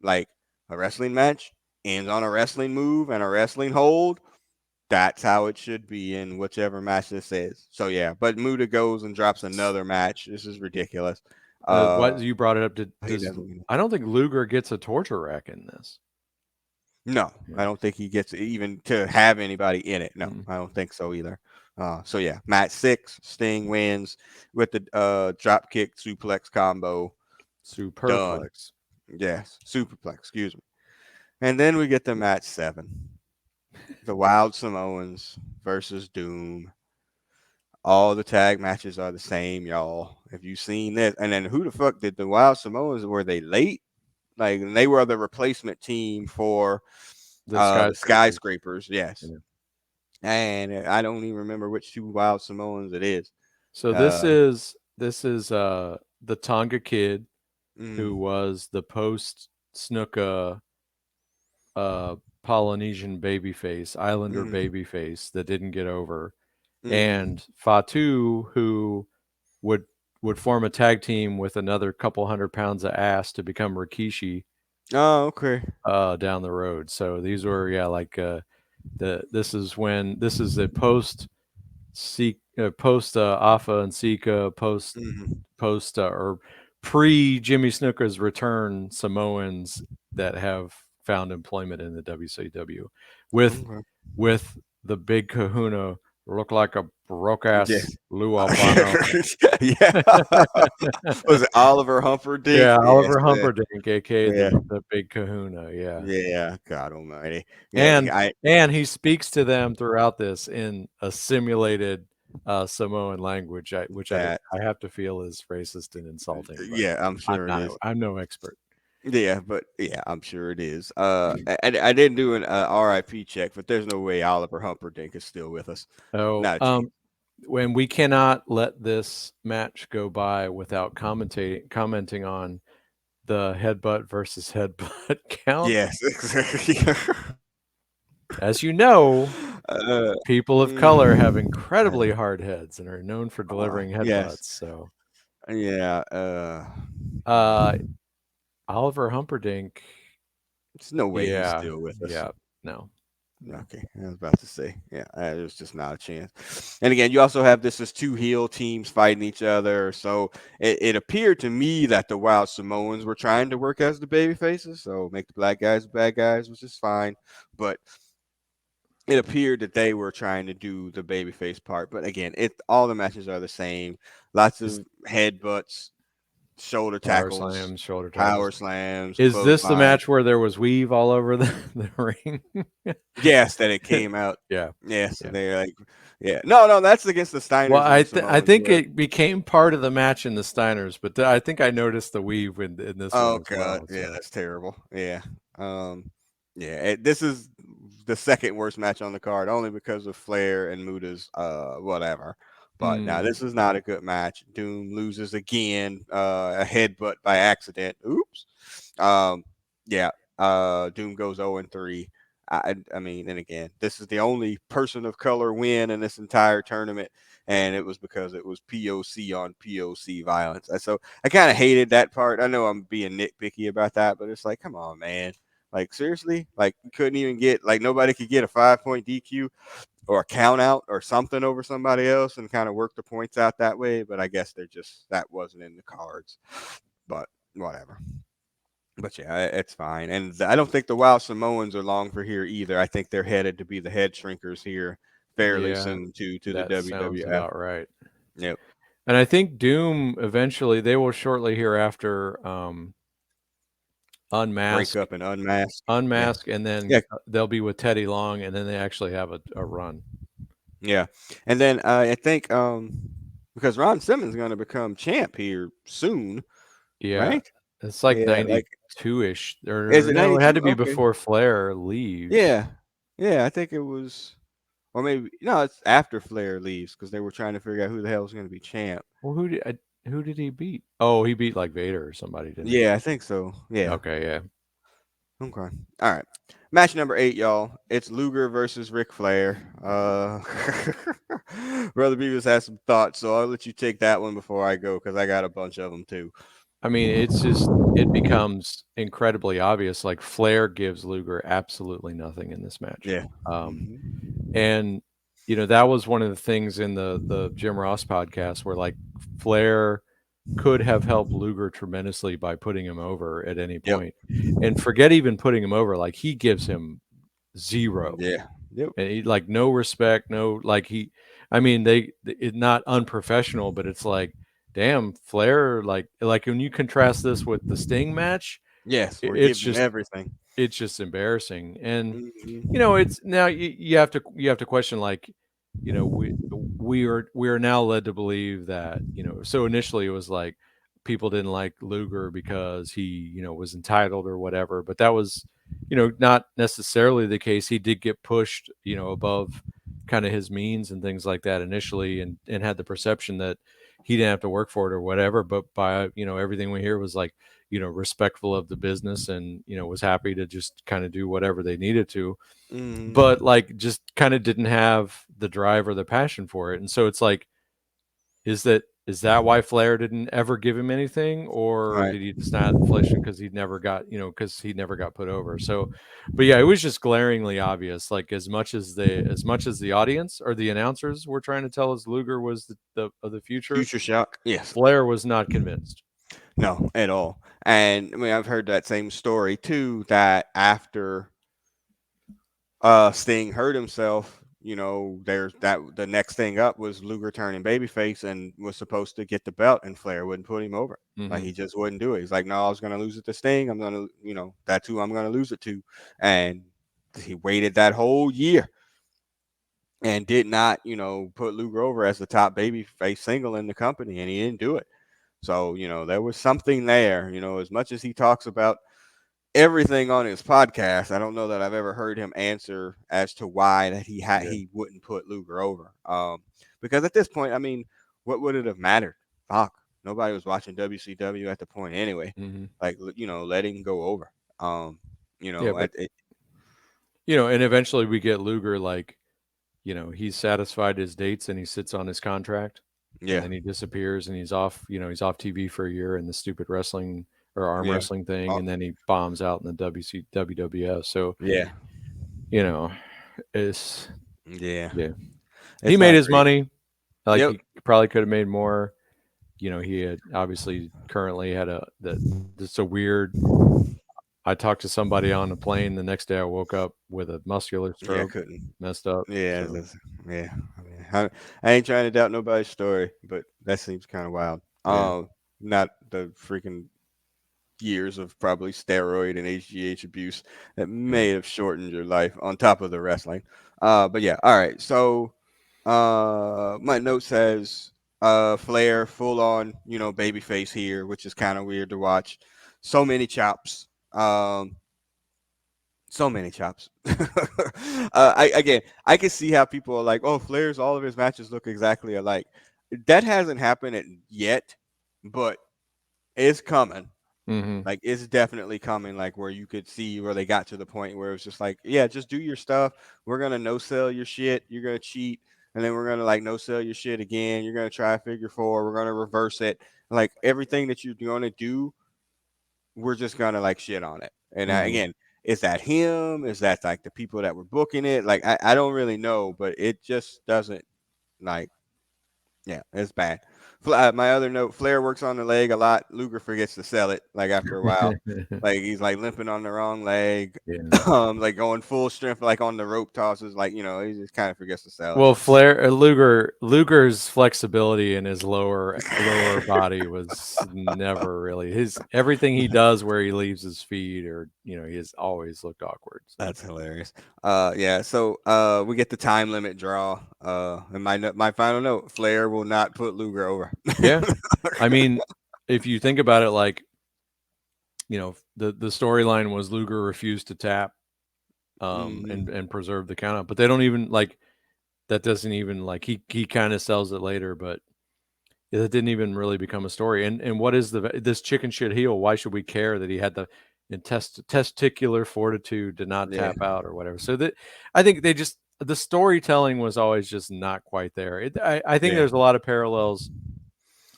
Like a wrestling match ends on a wrestling move and a wrestling hold. That's how it should be in whichever match this is. So yeah, but Muda goes and drops another match. This is ridiculous. What He you brought it up to? doesn't. Does I don't think Luger gets a torture rack in this. No, I No. don't think he gets even to have anybody in it. No, Mm. I don't think so either. So yeah, match 6, Sting wins with the drop kick suplex combo. Done. Superplex. Yes, superplex. Excuse me. And then we get to match 7, the Wild Samoans versus Doom. All the tag matches are the same, y'all. If you've seen this, and then who the fuck did the Wild Samoans? Were they late? Like they were the replacement team for The the skyscrapers. skyscrapers. Yes, Yeah. and I don't even remember which 2 Wild Samoans it is. So this Uh, is this is the Tonga kid who mm, was the post Snuka Polynesian babyface, Islander mm, babyface that didn't get over, mm. and Fatu who would would form a tag team with another couple 100 pounds of ass to become Rikishi Oh, okay. down the road. So these were like this is when this is a post Afa and Sika Mm, post or pre Jimmy Snuka's return Samoans that have found employment in the WCW with okay. with the big Kahuna look like a broke ass Yes. Lou Albano. Yeah. Was it Oliver Humperdinck? Yeah, Yes. Oliver Humperdinck, aka Yeah. the big Kahuna. Yeah, Yeah. God Almighty. Yeah. and I. and he speaks to them throughout this in a simulated Samoan language, which That. I have to feel is racist and insulting, but Yeah. I'm sure it is. I'm no expert. Yeah, but yeah, I'm sure it is. I didn't do an RIP check, but there's no way Oliver Humperdinck is still with us. Oh, Not a chance. when we cannot let this match go by without commenting on the headbutt versus headbutt count. Yes, exactly. As you know, people of color have incredibly Uh, hard heads and are known for delivering yes. headbutts. So, Yeah. uh, Oliver Humperdinck, There's no way he's yeah, still with us. yeah, no, no. Okay, I was about to say, yeah, there's just not a chance. And again, you also have this as 2 heel teams fighting each other. So it appeared to me that the Wild Samoans were trying to work as the baby faces, so make the black guys the bad guys, which is fine. But it appeared that they were trying to do the babyface part. But again, it all the matches are the same. Lots Is of headbutts, shoulder power tackles, slams, shoulder tackles. power slams, Is this the clothesline. match where there was weave all over the ring? Yes, that it came out. Yeah, Yes, yeah. they're like, yeah. No, no, that's against the Well, Steiners when the I Samoans think were. it became part of the match in the Steiners, but I think I noticed the weave in this one Oh as god, well. yeah, So, that's terrible. Yeah, yeah. This is the second worst match on the card, only because of Flair and Muda's whatever. But now mm, this is not a good match. Doom loses again, a headbutt by accident. Oops. Um, yeah. Doom goes 0-3. I mean, and again, this is the only person of color win in this entire tournament, and it was because it was POC on POC violence. So I kind of hated that part. I know I'm being nitpicky about that, but it's like, come on, man. Like seriously, like you couldn't even get like nobody could get a 5-point DQ or a count out or something over somebody else and kind of work the points out that way. But I guess they're just that wasn't in the cards. But whatever. But yeah, it's fine. And I don't think the Wild Samoans are long for here either. I think they're headed to be the head shrinkers here fairly yeah, soon to the that sounds WWF. about right. Yep. And I think Doom eventually they will shortly hereafter break unmask, up and unmask. Yeah, unmask, and then yeah, they'll be with Teddy Long, and then they actually have a run. yeah. And then I think because Ron Simmons is going to become champ here soon, Yeah, right? it's like Yeah, like 92 ish, is or it no, it had 92? to be Okay. before Flair leaves. Yeah. Yeah, I think it was, or maybe no, it's after Flair leaves because they were trying to figure out who the hell was going to be champ. Well, who did he beat? Oh, he beat like Vader or somebody, didn't he? Yeah, I think so. Yeah. Okay, yeah. Okay. All right. Match number 8, y'all. It's Luger versus Ric Flair. Brother Beavis has some thoughts, so I'll let you take that one before I go because I got a bunch of them too. I mean, it's just it becomes incredibly obvious. Like Flair gives Luger absolutely nothing in this match. Yeah. Um, Hmm. and that was one of the things in the Jim Ross podcast where like Flair could have helped Luger tremendously by putting him over at any Yep. point. And forget even putting him over, like he gives him zero. Yeah. Yep. And he like no respect, no like he I mean it's not unprofessional, but it's like damn Flair like when you contrast this with the Sting match, Yes, we're it's giving him just everything. embarrassing. And Hmm. it's now you have to question like we are now led to believe that so initially it was like people didn't like Luger because he was entitled or whatever, but that was not necessarily the case. He did get pushed above kind of his means and things like that initially, and had the perception that he didn't have to work for it or whatever, but by everything we hear was like respectful of the business, and was happy to just kind of do whatever they needed to, but Hmm. like just kind of didn't have the drive or the passion for it. And so it's like, is that why Flair didn't ever give him anything, or Right. did he just not have the inflation because he never got because he never got put over? So, but yeah, it was just glaringly obvious. Like as much as the audience or the announcers were trying to tell us Luger was the of the future, Future Shock. Yes. Flair was not convinced. No, at all. And I mean, I've heard that same story too. That after Sting hurt himself, there's that the next thing up was Luger turning babyface and was supposed to get the belt, and Flair wouldn't put him over. Like Hmm. he just wouldn't do it. He's like, no, I was gonna lose it to Sting. I'm gonna, that's who I'm gonna lose it to. And he waited that whole year and did not, put Luger over as the top babyface single in the company, and he didn't do it. So, there was something there. As much as he talks about everything on his podcast, I don't know that I've ever heard him answer as to why that Yeah. he wouldn't put Luger over. Because at this point, I mean, what would it have mattered? Fuck, nobody was watching WCW at the point anyway. Hmm. Like letting go over. Um, Yeah, but and eventually we get Luger like he's satisfied his dates and he sits on his contract, and yeah, then he disappears and he's off TV for a year in the stupid wrestling or arm yeah, wrestling thing, uh, and then he bombs out in the WWF. So, yeah, you know, it's yeah. yeah. He It's made not his great. money. Like Yep. he probably could have made more. He had obviously currently had a that it's a weird I talked to somebody on the plane the next day. I woke up with a muscular Yeah, I stroke, couldn't. messed up. Yeah, So, yeah. I mean, I ain't trying to doubt nobody's story, but that seems kind of wild. yeah, Not the freaking years of probably steroid and HGH abuse that yeah. may have shortened your life on top of the wrestling. But yeah, all right. So, my note says, Flair full on, babyface here, which is kind of weird to watch. So many chops. So many chops. I can see how people are like, oh, Flair's all of his matches look exactly alike. That hasn't happened yet, but it's coming. Hmm. Like it's definitely coming. Like where you could see where they got to the point where it's just like, yeah, just do your stuff. We're gonna no sell your shit. You're gonna cheat, and then we're gonna like no sell your shit again. You're gonna try figure four. We're gonna reverse it. Like everything that you're gonna do, we're just gonna like shit on it. And Hmm. again, is that him? Is that like the people that were booking it? Like I don't really know, but it just doesn't like, yeah, it's bad. My other note: Flair works on the leg a lot. Luger forgets to sell it. Like after a while, like he's like limping on the wrong leg, Yeah. like going full strength, like on the rope tosses. Like he just kind of forgets to sell it. Well, Luger's flexibility in his lower body was never really his everything he does where he leaves his feet or he has always looked awkward. So That's hilarious. Yeah. So we get the time limit draw. And my final note: Flair will not put Luger over. yeah, I mean, if you think about it, like the storyline was Luger refused to tap Mhm. and preserve the count out, but they don't even like that doesn't even like he kind of sells it later, but it didn't even really become a story. And what is this chicken shit heel? Why should we care that he had the testicular fortitude to not Yeah. tap out or whatever? So that I think the storytelling was always just not quite there. I think Yeah. there's a lot of parallels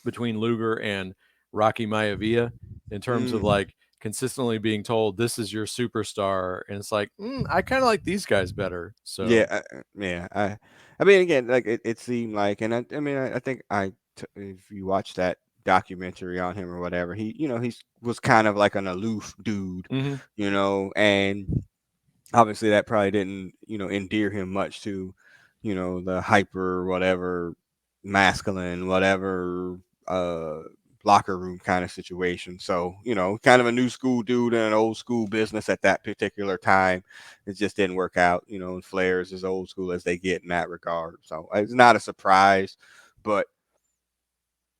between Luger and Rocky Maivia in terms of Mm. like consistently being told this is your superstar, and it's like I kind of like these guys better. Yeah, So yeah. I mean, again, like it seemed like, and I mean, I think if you watch that documentary on him or whatever, he was kind of like an aloof dude, mhm. and obviously that probably didn't, endear him much to, the hyper whatever masculine whatever uh locker room kind of situation. So, kind of a new school dude in an old school business at that particular time. It just didn't work out, and Flair is as old school as they get in that regard. So it's not a surprise, but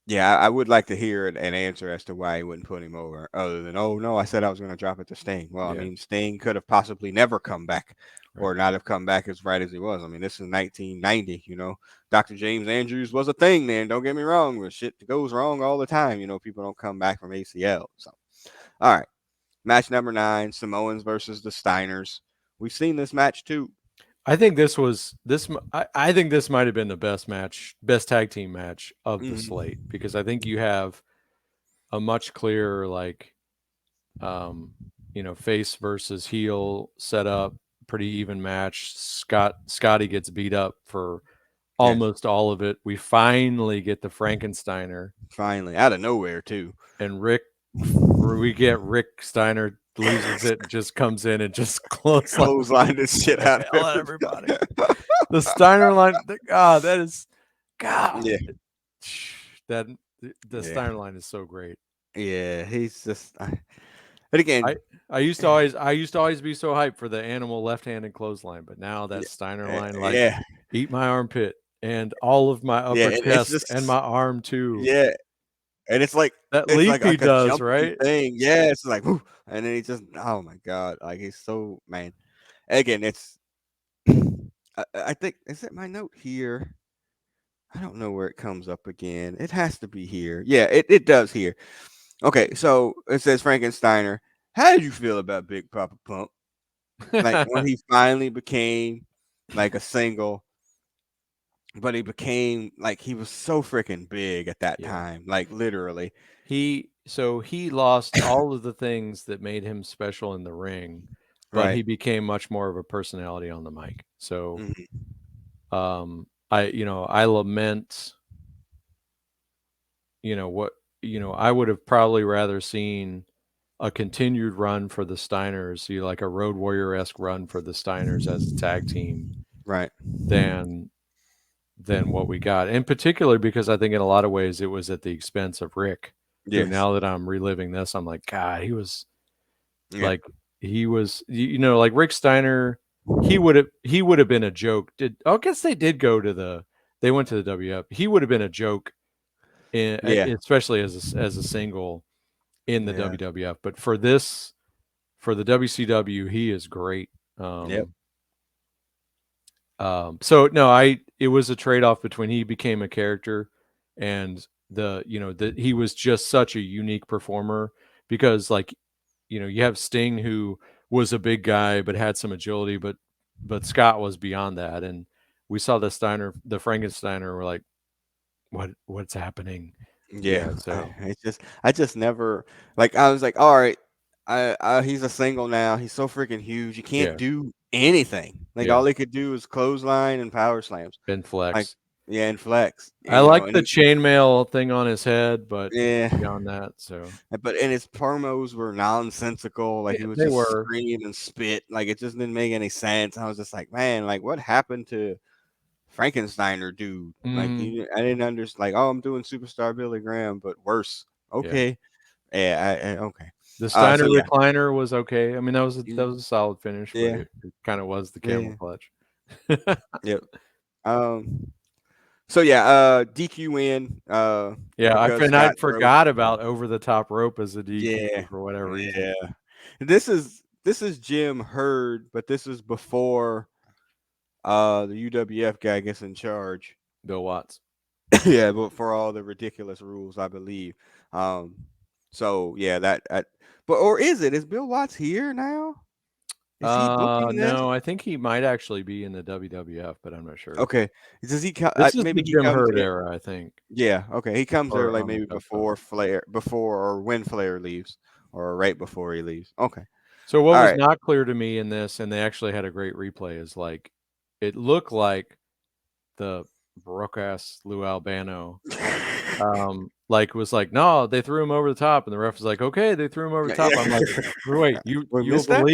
yeah, I would like to hear an answer as to why he wouldn't put him over, other than, oh no, I said I was going to drop it to Sting. Well, I Yeah, mean, Sting could have possibly never come back, right. or not have come back as right as he was. I mean, this is 1990. Dr. James Andrews was a thing then. Don't get me wrong, but shit goes wrong all the time. People don't come back from ACL. So, all right, match number 9: Samoans versus the Steiners. We've seen this match too. I think this was this. I think this might have been the best tag team match of the slate Hmm. because I think you have a much clearer like, um, face versus heel setup, pretty even match. Scotty gets beat up for Yes, almost all of it. We finally get the Frankensteiner finally, out of nowhere too. and We get Rick Steiner loses it and just comes in and just clotheslines Clothesline this shit the out hell of out of everybody. everybody. The Steiner line, God, that is God. Yeah, That the yeah. Steiner line is so great. Yeah, he's just. And again, I I used to always be so hyped for the animal left-handed clothesline, but now that Steiner line, like yeah, eat my armpit and all of my yeah, upper and it's chest and just, my arm too. yeah, and it's like That it's leap like he like a does, jumpy right? thing. Yeah, it's like, whoo, and then he just, oh my god, like he's so, man. Again, it's. I think, is it my note here? I don't know where it comes up again. It has to be here. Yeah, it does here. Okay, so it says Frankensteiner. How did you feel about Big Papa Pump? Like when he finally became like a single, but he became like he was so freaking big at that Yeah. time, like literally. He lost all of the things that made him special in the ring, but Right. he became much more of a personality on the mic. So, Hmm. I lament, what, I would have probably rather seen a continued run for the Steiners, like a Road Warrior esque run for the Steiners as a tag team Right. than what we got. In particular, because I think in a lot of ways it was at the expense of Rick, who Yes. now that I'm reliving this, I'm like, God, Yeah. like he was, like Rick Steiner, he would have been a joke. I guess they did go to they went to the WF. He would have been a joke Yeah. especially as a single in the Yeah. WWF. But for the WCW, he is great. Yep. Um, so no, it was a trade off between he became a character and that he was just such a unique performer because like you have Sting who was a big guy but had some agility, but Scott was beyond that, and we saw the Frankensteiner. We're like, what's happening? Yeah. Yeah, so I just never, like, I was like, all right, he's a single now. He's so freaking huge. You can't yeah, do anything. Like yeah, all he could do is clothesline and power slams. Ben Like, Flex. yeah, and flex, I you know, like and the he, chainmail thing on his head, but yeah, beyond that, so but and his promos were nonsensical. Like yeah, he would they just were. scream and spit. Like it just didn't make any sense. I was just like, man, like what happened to Frankensteiner dude? Like Mhm. I didn't understand. Like, oh, I'm doing Superstar Billy Graham, but worse. Yeah. Okay, yeah, okay. The So Steiner yeah, recliner was okay. I mean, that mm, was a solid finish, but yeah, it kinda was the camel yeah, clutch. yep. Um, so yeah, DQ win, Yeah, because I Scott drove. forgot about over the top rope as a DQ Yeah, for whatever reason. yeah. This is Jim Hurd, but this is before the UWF guy gets in charge. Bill Watts. Yeah, but for all the ridiculous rules, I believe. Um, so yeah, but or is it? Is Bill Watts here now? Is he booking this? No, I think he might actually be in the WWF, but I'm not sure. Okay. Does he come? This is the Maybe he Jim comes Herd in. era, I think, Yeah. Okay. He comes there or like on the maybe Tough Talk. before or when Flair leaves, or right before he leaves. Okay. So what All was right. not clear to me in this, and they actually had a great replay, is like it looked like the broke ass Lou Albano like was like, no, they threw him over the top, and the ref was like, okay, they threw him over the Yeah. top. I'm like, Yeah. wait, We missed that.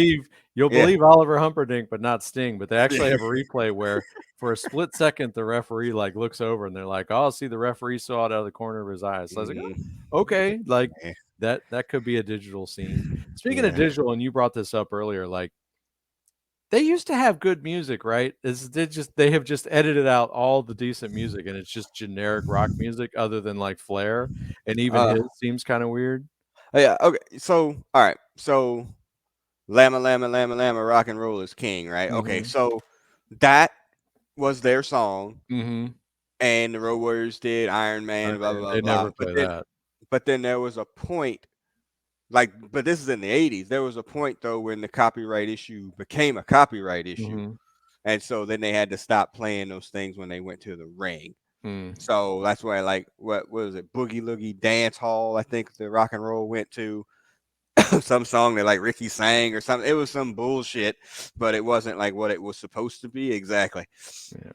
you'll Yeah. believe Oliver Humperdinck, but not Sting. But they actually Yeah. have a replay where for a split second the referee like looks over and they're like, oh, see the referee saw it out of the corner of his eye. So I was like, Mhm. oh, okay, like Yeah. that could be a digital scene. Speaking of Yeah. digital, and you brought this up earlier, like they used to have good music, right? They have just edited out all the decent music, and it's just generic rock music other than, like, Flair, and even Uh. his seems kinda weird. Yeah. Okay. So all right. So Llama Llama Llama Llama Rock and Roll is King, right? Okay. Mhm, So that was their song, mhm. and the Road Warriors did Iron Iron Man, blah blah Man, blah they blah. never play that. But then there was a point, like, but this is in the '80s. There was a point though when the copyright issue became a copyright issue, Mhm, and so then they had to stop playing those things when they went to the ring. mm. So that's why, like, what was it, Boogie Loogie Dance Hall? I think the rock and roll went to some song that like Ricky sang or something. It was some bullshit, but it wasn't like what it was supposed to be exactly. Yeah,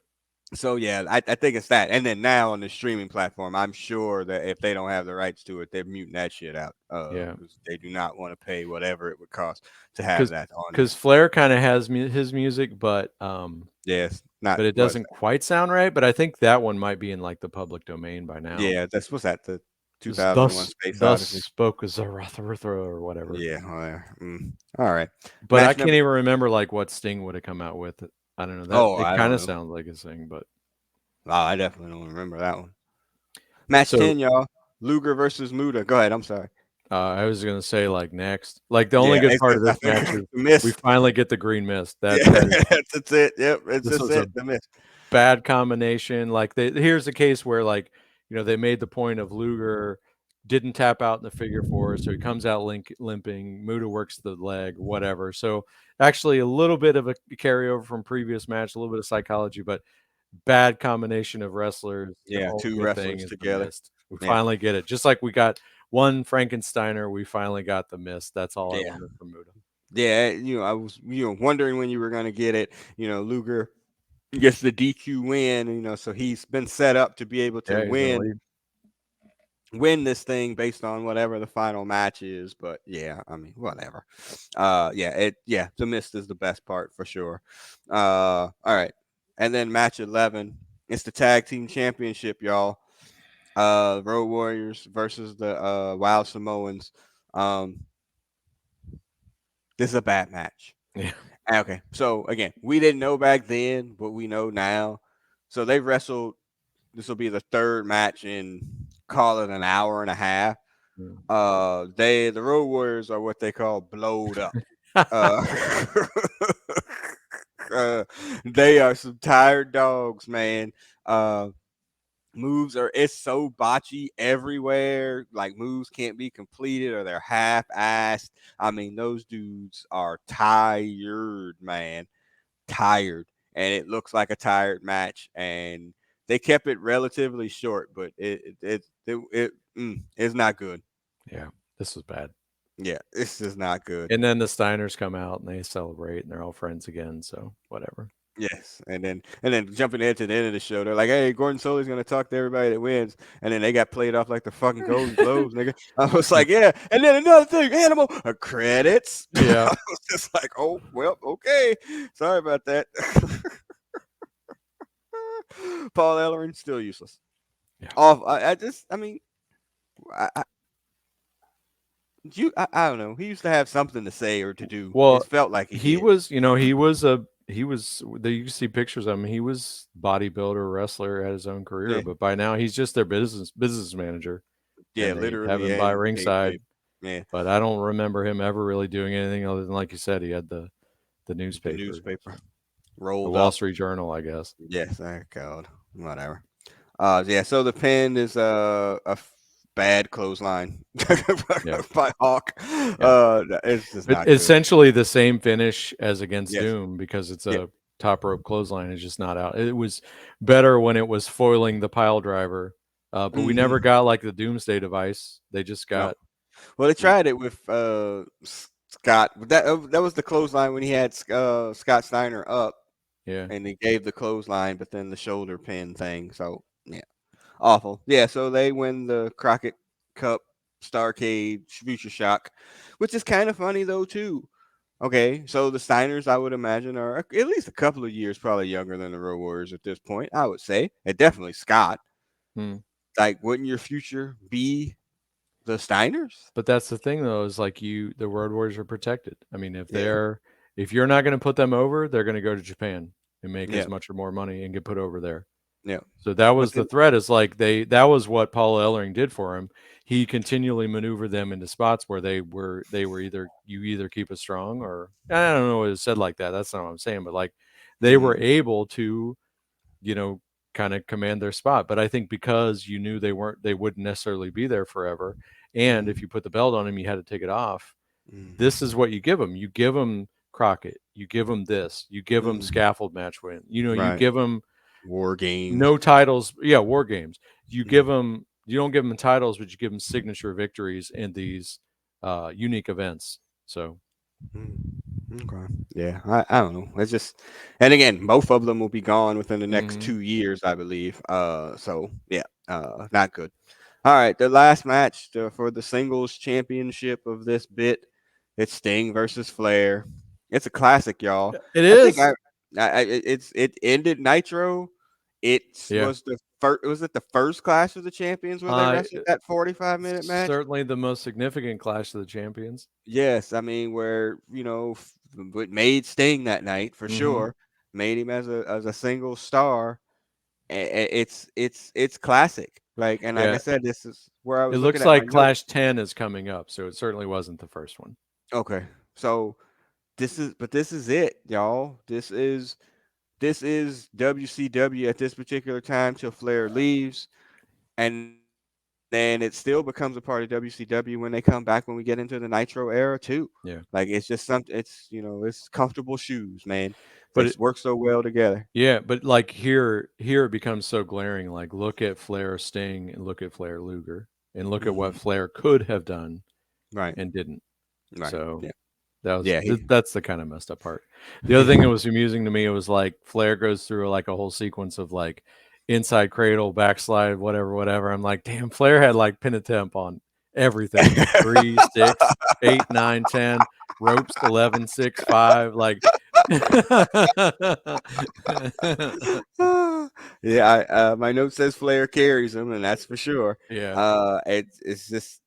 So yeah, I think it's that. And then now on the streaming platform, I'm sure that if they don't have the rights to it, they're muting that shit out. yeah. Because they do not want to pay whatever it would cost to have Because that on there. because Flair kinda has his music, Yes, not but it was doesn't quite sound right, but I think that one might be in, like, the public domain by now. yeah. That's what's that, the Just 2001 Space thus Odyssey. spoke Zarathustra or whatever. Yeah. All right. But I Match can't number. even remember, like, what Sting would have come out with. I don't know, that Oh, it I don't kinda know. sounds like a Sting, but Wow, I definitely don't remember that one. Match so, 10, y'all. Luger versus Muda. Go ahead. I'm sorry. I was gonna say, like, next. Like, the only Yeah, good part it's of this nothing. match is The we mist. finally get the green mist. Yeah, That is that's it. Yep, it's this just was a it. The mist. bad combination. Like, here's a case where, like, they made the point of Luger didn't tap out in the figure four, so he comes out limping. Muda works the leg, whatever. So, actually a little bit of a carryover from previous match, a little bit of psychology, but bad combination of wrestlers. The Yeah, only two good thing wrestlers is the together. mist. We Yeah, finally get it. Just like we got one Frankensteiner, we finally got the mist. That's all I yeah, wanted from Muda. yeah. I was wondering when you were gonna get it. Luger gets the DQ win. So he's been set up to be able to Yeah, he's in the win lead. this thing based on whatever the final match is. But yeah, I mean, whatever. Yeah, the mist is the best part for sure. All right, and then match 11. It's the tag team championship, y'all. Road Warriors versus the Wild Samoans. Um, this is a bad match. Yeah. Okay, so again, we didn't know back then, but we know now. So they wrestled. This will be the third match in, call it, an hour and a half. The Road Warriors are what they call blowed up. Uh, uh, they are some tired dogs, man. Uh, Moves are, it's so botchy everywhere. Like, moves can't be completed or they're half-assed. I mean, those dudes are tired, man, tired, and it looks like a tired match. And they kept it relatively short, but it's not good. Yeah, this was bad. Yeah, this is not good. And then the Steiners come out and they celebrate and they're all friends again, so whatever. Yes, and then jumping ahead to the end of the show, they're like, "Hey, Gordon Soley's gonna talk to everybody that wins," and then they got played off like the fucking Golden Globes, nigga. I was like, "Yeah," and then another thing, animal credits. Yeah, I was just like, "Oh, well, okay, sorry about that." Paul Ellering still useless. yeah. Off. I mean, I, I don't know. He used to have something to say or to do. It Well, felt like he he did. was, he was. There you see pictures of him. He was bodybuilder, wrestler, had his own career, Yeah, but by now he's just their business manager, yeah, and they have literally him by and ringside. kayfabe. Yeah, But I don't remember him ever really doing anything other than, like you said, he had the the newspaper, newspaper so the rolled Wall up. Street Journal, I guess. Yes, thank God. Whatever. Yeah. So the pin is bad clothesline Yeah, by Hawk. yeah. It's just But not good. essentially the same finish as against Yes. Doom because it's Yeah. a top rope clothesline. It's just not out. It was better when it was foiling the pile driver, but we never Hmm. got like the Doomsday device. They just No. got Well, they the tried it with Scott. But that was the clothesline when he had Scott Steiner up, yeah. and he gave the clothesline, but then the shoulder pin thing. So yeah, awful. Yeah. So they win the Crockett Cup, Starrcade, Future Shock, which is kind of funny though too. Okay, so the Steiners, I would imagine, are at least a couple of years probably younger than the Road Warriors at this point. I would say, and definitely Scott. Hmm. Like, wouldn't your future be the Steiners? But that's the thing though, is like the Road Warriors are protected. I mean, Yeah, if you're not going to put them over, they're going to go to Japan and make yeah, as much or more money and get put over there. yeah. So that But was the then, threat. Is like that was what Paul Ellering did for him. He continually maneuvered them into spots where they were either you either keep us strong or I don't know what it said like that. That's not what I'm saying, but like they were mm, able to you know kind of command their spot. But I think because you knew they wouldn't necessarily be there forever, and if mm, you put the belt on him, you had to take it off. This is mm, what you give them. You give them Crockett. You give them this. You give them mm, scaffold match win. You right. give them War games. no titles. Yeah, war games. You give Mm, them. You don't give them titles, but you give them signature victories in these unique events. So mm. Okay. Yeah, I don't know. It's just, and again, both of them will be gone within the next hmm 2 years, I believe. So yeah, not good. All right, the last match for the singles championship of this bit, it's Sting versus Flair. It's a classic, y'all. it I think is. it ended Nitro. It Yeah, was the first. Was it the first Clash of the Champions where they uh, wrestled that 45-minute match? certainly the most significant Clash of the Champions. Yes, I mean where what made Sting that night for hmm sure, made him as a single star. It's classic. Like I Yeah, said, this is where I it was looking looks at my like notes. Clash 10 is coming up, so it certainly wasn't the first one. Okay, so this is it, y'all. This is WCW at this particular time till Flair leaves, and then it still becomes a part of WCW when they come back when we get into the Nitro era too. Like Yeah, it's comfortable shoes, man. They but work so well together. yeah, but like here it becomes so glaring. Like look at Flair Sting and look at Flair Luger and look at what Hmm. Flair could have done Right, and didn't. right, So yeah, that yeah. He, that's the kind of messed up part. The other thing that was amusing to me was like Flair goes through like a whole sequence of like inside cradle, backslide, whatever, whatever. I'm like, damn, Flair had like pin attempt on everything. 3, 6, 8, 9, 10 ropes, 11, 6, 5. Like, yeah, my note says Flair carries him, and that's for sure. yeah, It's just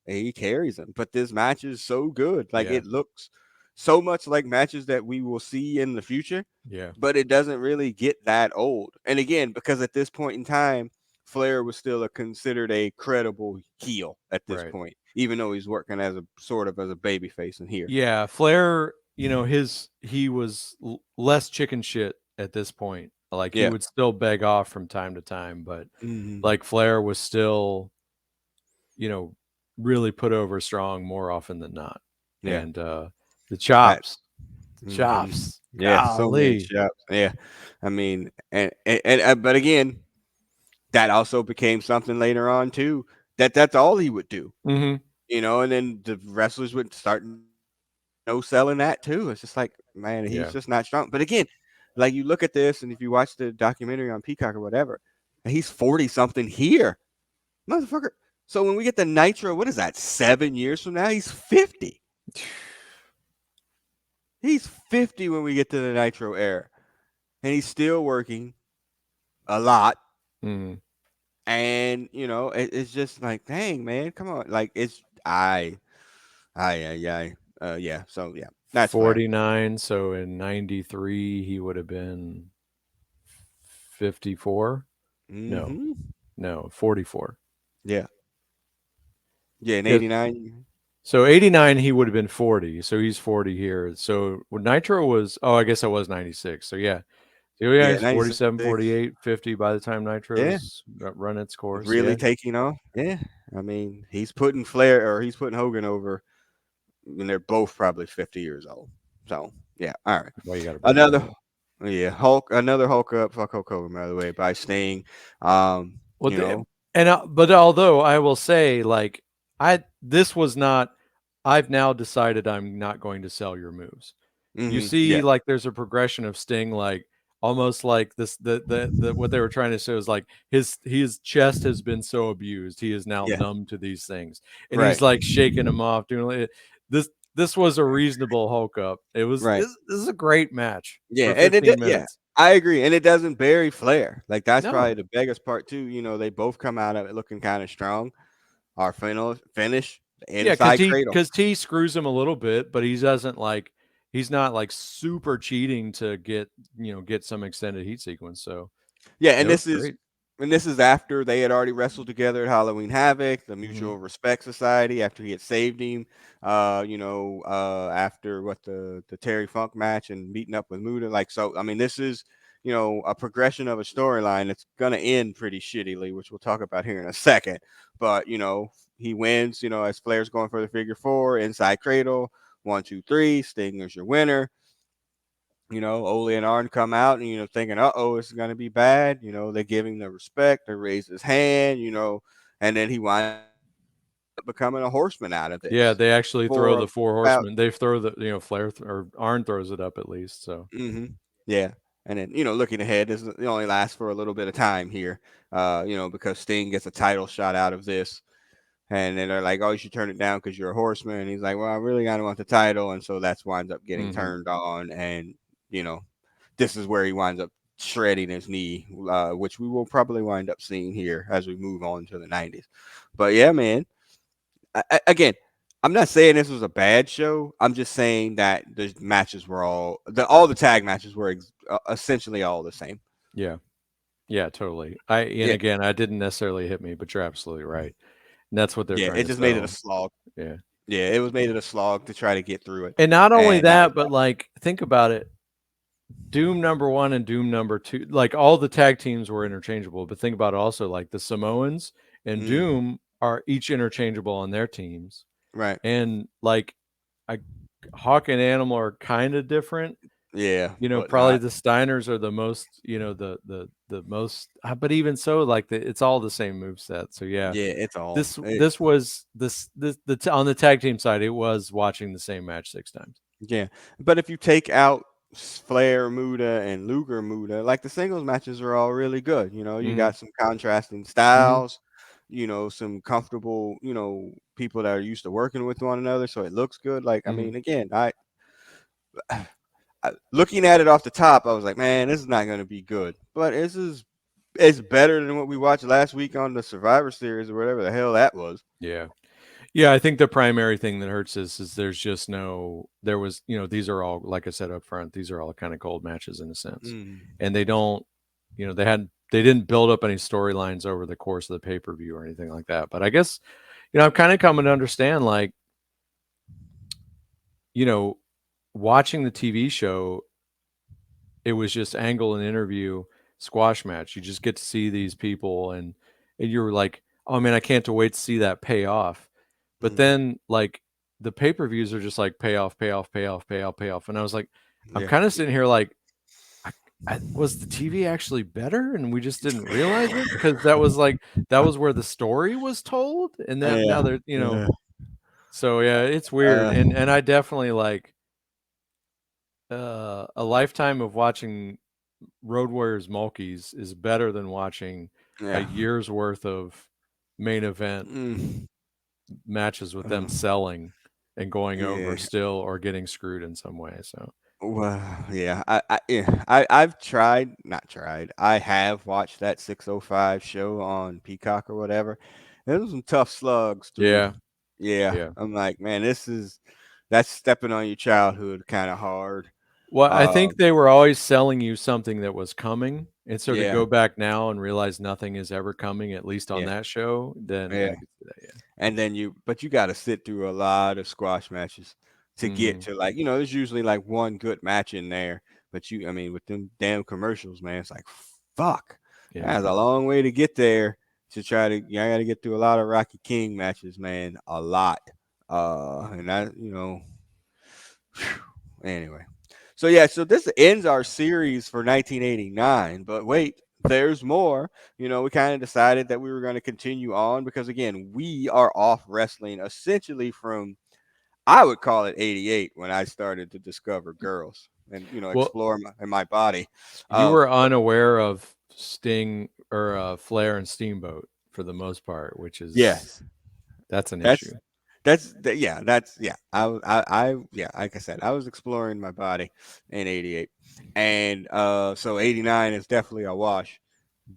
he carries him, but this match is so good. Like yeah, it looks so much like matches that we will see in the future, yeah, but it doesn't really get that old. And again, because at this point in time, Flair was still considered a credible heel at this right. point, even though he's working as a sort of as a baby face in here. Yeah, Flair, he was less chicken shit at this point. Like he Yeah. would still beg off from time to time, but Hmm. like Flair was still, you know, really put over strong more often than not. Yeah. And the I, chops, hmm. chops, Yeah. So many golly. shots. Yeah. I mean, but again, that also became something later on too. That's all he would do. Mhm. And then the wrestlers would start no selling that too. It's just like, man, he's Yeah. just not strong. But again, Like you look at this, and if you watch the documentary on Peacock or whatever, and he's 40 something here, motherfucker. So when we get the Nitro, what is that? 7 years from now, he's 50. He's 50 when we get to the Nitro era, and he's still working a lot. Mm. And it's just like, dang man, come on. Like yeah. So yeah, that's Flair. 49. So in 93, he would have been 54. No, Mm-hmm. no, 44. Yeah. Yeah, in Yes. '89. So 89, he would have been 40. So he's 40 here. So when Nitro was, oh, I guess I was 96. So yeah. So yeah, Yeah, he's 47, 96. 48, 50 by the time Yeah, Nitro's run its course. really Yeah. taking off. Yeah, I mean, he's putting Flair or he's putting Hogan over, and they're both probably 50 years old. So yeah, all right. Well, you got to bring that Another, up. yeah, another Hulk up. Fuck Hulk Hogan, by the way, by Sting. Well, You know, but although I will say, like, this was not. I've now decided I'm not going to sell your moves. You see, yeah, like, there's a progression of Sting, like almost like this. The what they were trying to say was like his chest has been so abused, he is now yeah, numb to these things, and right, he's like shaking them off, doing it. This this was a reasonable Hulk up. It was right. this is a great match Yeah, for and 15 yeah, minutes. I agree, and it doesn't bury Flair. Like that's probably No, the biggest part too. They both come out of it looking kind of strong. Our finish, the yeah, because inside T cradle. because T screws him a little bit, but he doesn't like he's not like super cheating to get some extended heat sequence. So Yeah, it was great. and this is after they had already wrestled together at Halloween Havoc, the Hmm. Mutual Respect Society, after he had saved him. After what the Terry Funk match and meeting up with Muda. Like so, I mean, this is a progression of a storyline that's gonna end pretty shittily, which we'll talk about here in a second. But he wins. As Flair's going for the figure four inside cradle. 1, 2, 3. Stinger's your winner. Ole and Arn come out and, thinking, this is going to be bad. They give him the respect. They raise his hand, and then he winds up becoming a horseman out of this Yeah, they for actually throw about, the four horsemen. They throw the Flair or Arn throws it up at least. So yeah. And then, looking ahead, this only lasts for a little bit of time here, because Sting gets a title shot out of this. And then they're like, oh, you should turn it down because you're a horseman. And he's like, well, I really got to want the title. And so that's winds up getting hmm turned on. And, you know, this is where he winds up shredding his knee, which we will probably wind up seeing here as we move on to the 90s. But yeah, man, again, I'm not saying this was a bad show. I'm just saying that the matches were all the tag matches were essentially all the same. yeah, yeah, totally. And Yeah, again, I didn't necessarily hit me, but you're absolutely right. And that's what they're yeah, trying it to just made it a sell. slog. Yeah. Yeah, it was made it a slog to try to get through it, And not only and that, but like think about it. Doom number 1 and Doom number 2, like all the tag teams were interchangeable, but think about it also like the Samoans and mm, Doom are each interchangeable on their teams. right, And like I Hawk and Animal are kind of different. yeah, but Probably not. the Steiners are the most, the most, but even so, like it's all the same move set. So yeah, Yeah, it's all. this was on the tag team side, it was watching the same match 6 times. Yeah, but if you take out Flair Muda and Luger Muda, like the singles matches are all really good. You Hmm. got some contrasting Hmm. styles. Some comfortable. People that are used to working with one another, so it looks good. Like I Hmm. mean, again, looking at it off the top, I was like, man, this is not going to be good. But it's better than what we watched last week on the Survivor Series or whatever the hell that was. Yeah. Yeah, I think the primary thing that hurts is there's just there was, these are all, like I said up front, these are all kind of cold matches in a sense. Mm. And they don't, they didn't build up any storylines over the course of the pay-per-view or anything like that. But I guess, I'm kind of coming to understand, like, you know, watching the TV show, it was just angle and interview squash match. You just get to see these people and you're like, oh man, I can't wait to see that pay off. But Mm. then like the pay-per-views are just like payoff, payoff, payoff, payoff, payoff. And I was like, I'm Yeah. kind of sitting here like, was the TV actually better and we just didn't realize it because that was where the story was told, and now Yeah. they're Yeah. so yeah, it's weird, Uh, and I definitely like a lifetime of watching Road Warriors Mulkeys is better than watching a Yeah. year's worth of main event Mm. matches with them Uh, selling and going over yeah. still or getting screwed in some way. So Well, yeah, I've tried, not tried. I have watched that 605 show on Peacock or whatever. There's some tough slugs through. yeah, Yeah, yeah. I'm like, man, that's stepping on your childhood kind of hard. Well, I think Um, they were always selling you something that was coming, and so to yeah, go back now and realize nothing is ever coming, at least on yeah, that show, then yeah. I could see that. Yeah. And then but you got to sit through a lot of squash matches to get Hmm. to, like, there's usually like one good match in there, but I mean, with them damn commercials, man, it's like, fuck, Yeah. that's a long way to get there to try to, yeah, I got to get through a lot of Rocky King matches, man, a lot. And that, anyway. So yeah, so this ends our series for 1989, but wait, there's more. We kind of decided that we were going to continue on because again, we are off wrestling essentially from, I would call it 88, when I started to discover girls and Well, explore my body. you were But unaware of Sting or Flair and Steamboat for the most part, which is yes, that's an that's issue. yeah, that's yeah. I yeah, like I said, I was exploring my body in 88. And so 89 is definitely a wash,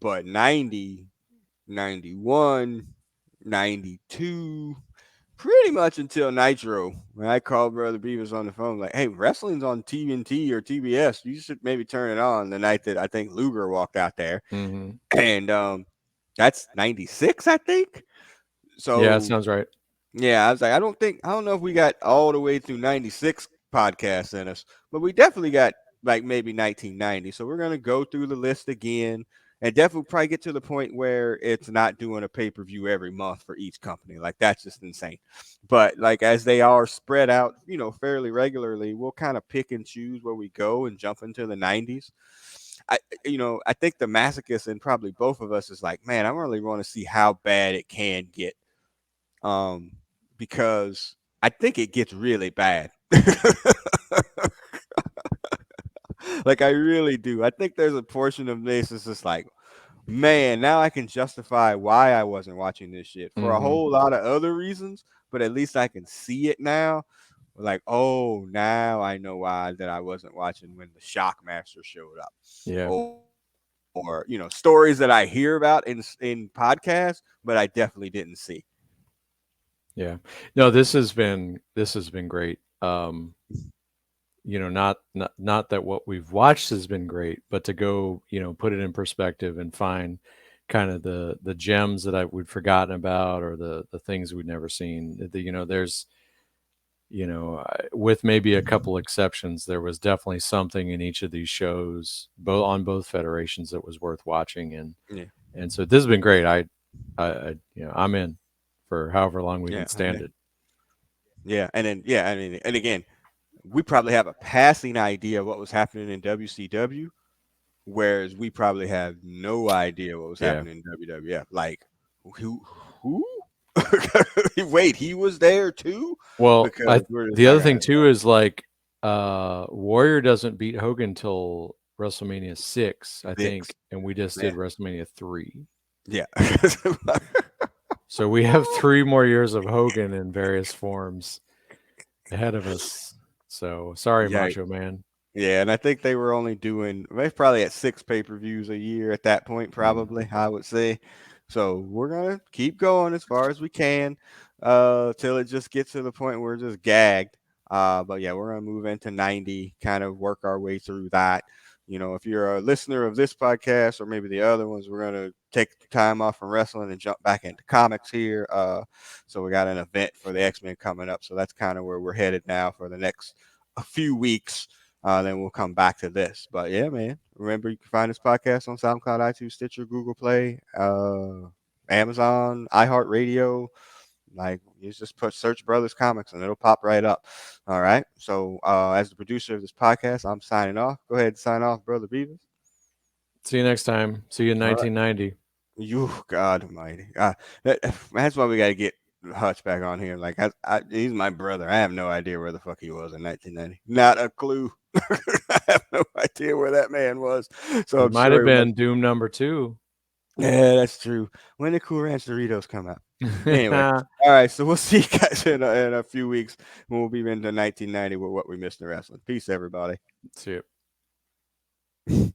but 90, 91, 92, pretty much until Nitro, when I called Brother Beavis on the phone, like, hey, wrestling's on TNT or TBS. You should maybe turn it on, the night that I think Luger walked out there. Hmm. And that's 96, I think. Yeah, that So sounds right. yeah, I was like, I don't know if we got all the way through 96 podcasts in us, but we definitely got like maybe 1990. So we're going to go through the list again and definitely probably get to the point where it's not doing a pay-per-view every month for each company. Like, that's just insane. But like, as they are spread out, fairly regularly, we'll kind of pick and choose where we go and jump into the 90s. I think the masochist and probably both of us is like, man, I really want to see how bad it can get, um, because I think it gets really bad. Like, I really do. I think there's a portion of this that's just like, man, now I can justify why I wasn't watching this shit for a Hmm. whole lot of other reasons, but at least I can see it now. Like, oh, now I know why that I wasn't watching when the Shockmaster showed up, Yeah. or stories that I hear about in podcasts, but I definitely didn't see. Yeah. No, this has been great. Not that what we've watched has been great, but to go, put it in perspective and find kind of the gems that we'd forgotten about or the things we'd never seen. There's, with maybe a couple exceptions, there was definitely something in each of these shows, both on both federations, that was worth watching. And Yeah, and so this has been great. I'm in for however long we yeah, can stand it. yeah, and then yeah, I mean, and again, we probably have a passing idea of what was happening in WCW, whereas we probably have no idea what was Yeah. happening in WWF. Like, who? Wait, he was there too? Well, Because we're just the not other thing gonna. too is like Warrior doesn't beat Hogan till WrestleMania 6, I Six. think, and we just Yeah, did WrestleMania 3. yeah. So we have 3 more years of Hogan in various forms ahead of us. So sorry, Yikes. Macho Man. Yeah, and I think they were only doing, they're probably at 6 pay-per-views a year at that point, Mm. probably, I would say. So we're gonna keep going as far as we can, till it just gets to the point where we're just gagged. But yeah, we're gonna move into 90, kind of work our way through that. If you're a listener of this podcast or maybe the other ones, we're gonna take time off from wrestling and jump back into comics here. So we got an event for the X-Men coming up, so that's kind of where we're headed now for the next a few weeks. Then we'll come back to this. But yeah, man, remember, you can find this podcast on SoundCloud, iTunes, Stitcher, Google Play, Amazon, iHeartRadio. Like, you just put search Brothers Comics and it'll pop right up. All right. So as the producer of this podcast, I'm signing off. Go ahead and sign off, Brother Beavis. See you next time. See you in All right. 1990. You, God Almighty. That's why we got to get Hutch back on here. Like, he's my brother. I have no idea where the fuck he was in 1990. Not a clue. I have no idea where that man was. So It I'm might sure have he was. been Doom number 2. Yeah, that's true. When did Cool Ranch Doritos come out? Anyway, all right. So we'll see you guys in a few weeks when we'll be into 1990 with what we missed in wrestling. Peace, everybody. See it.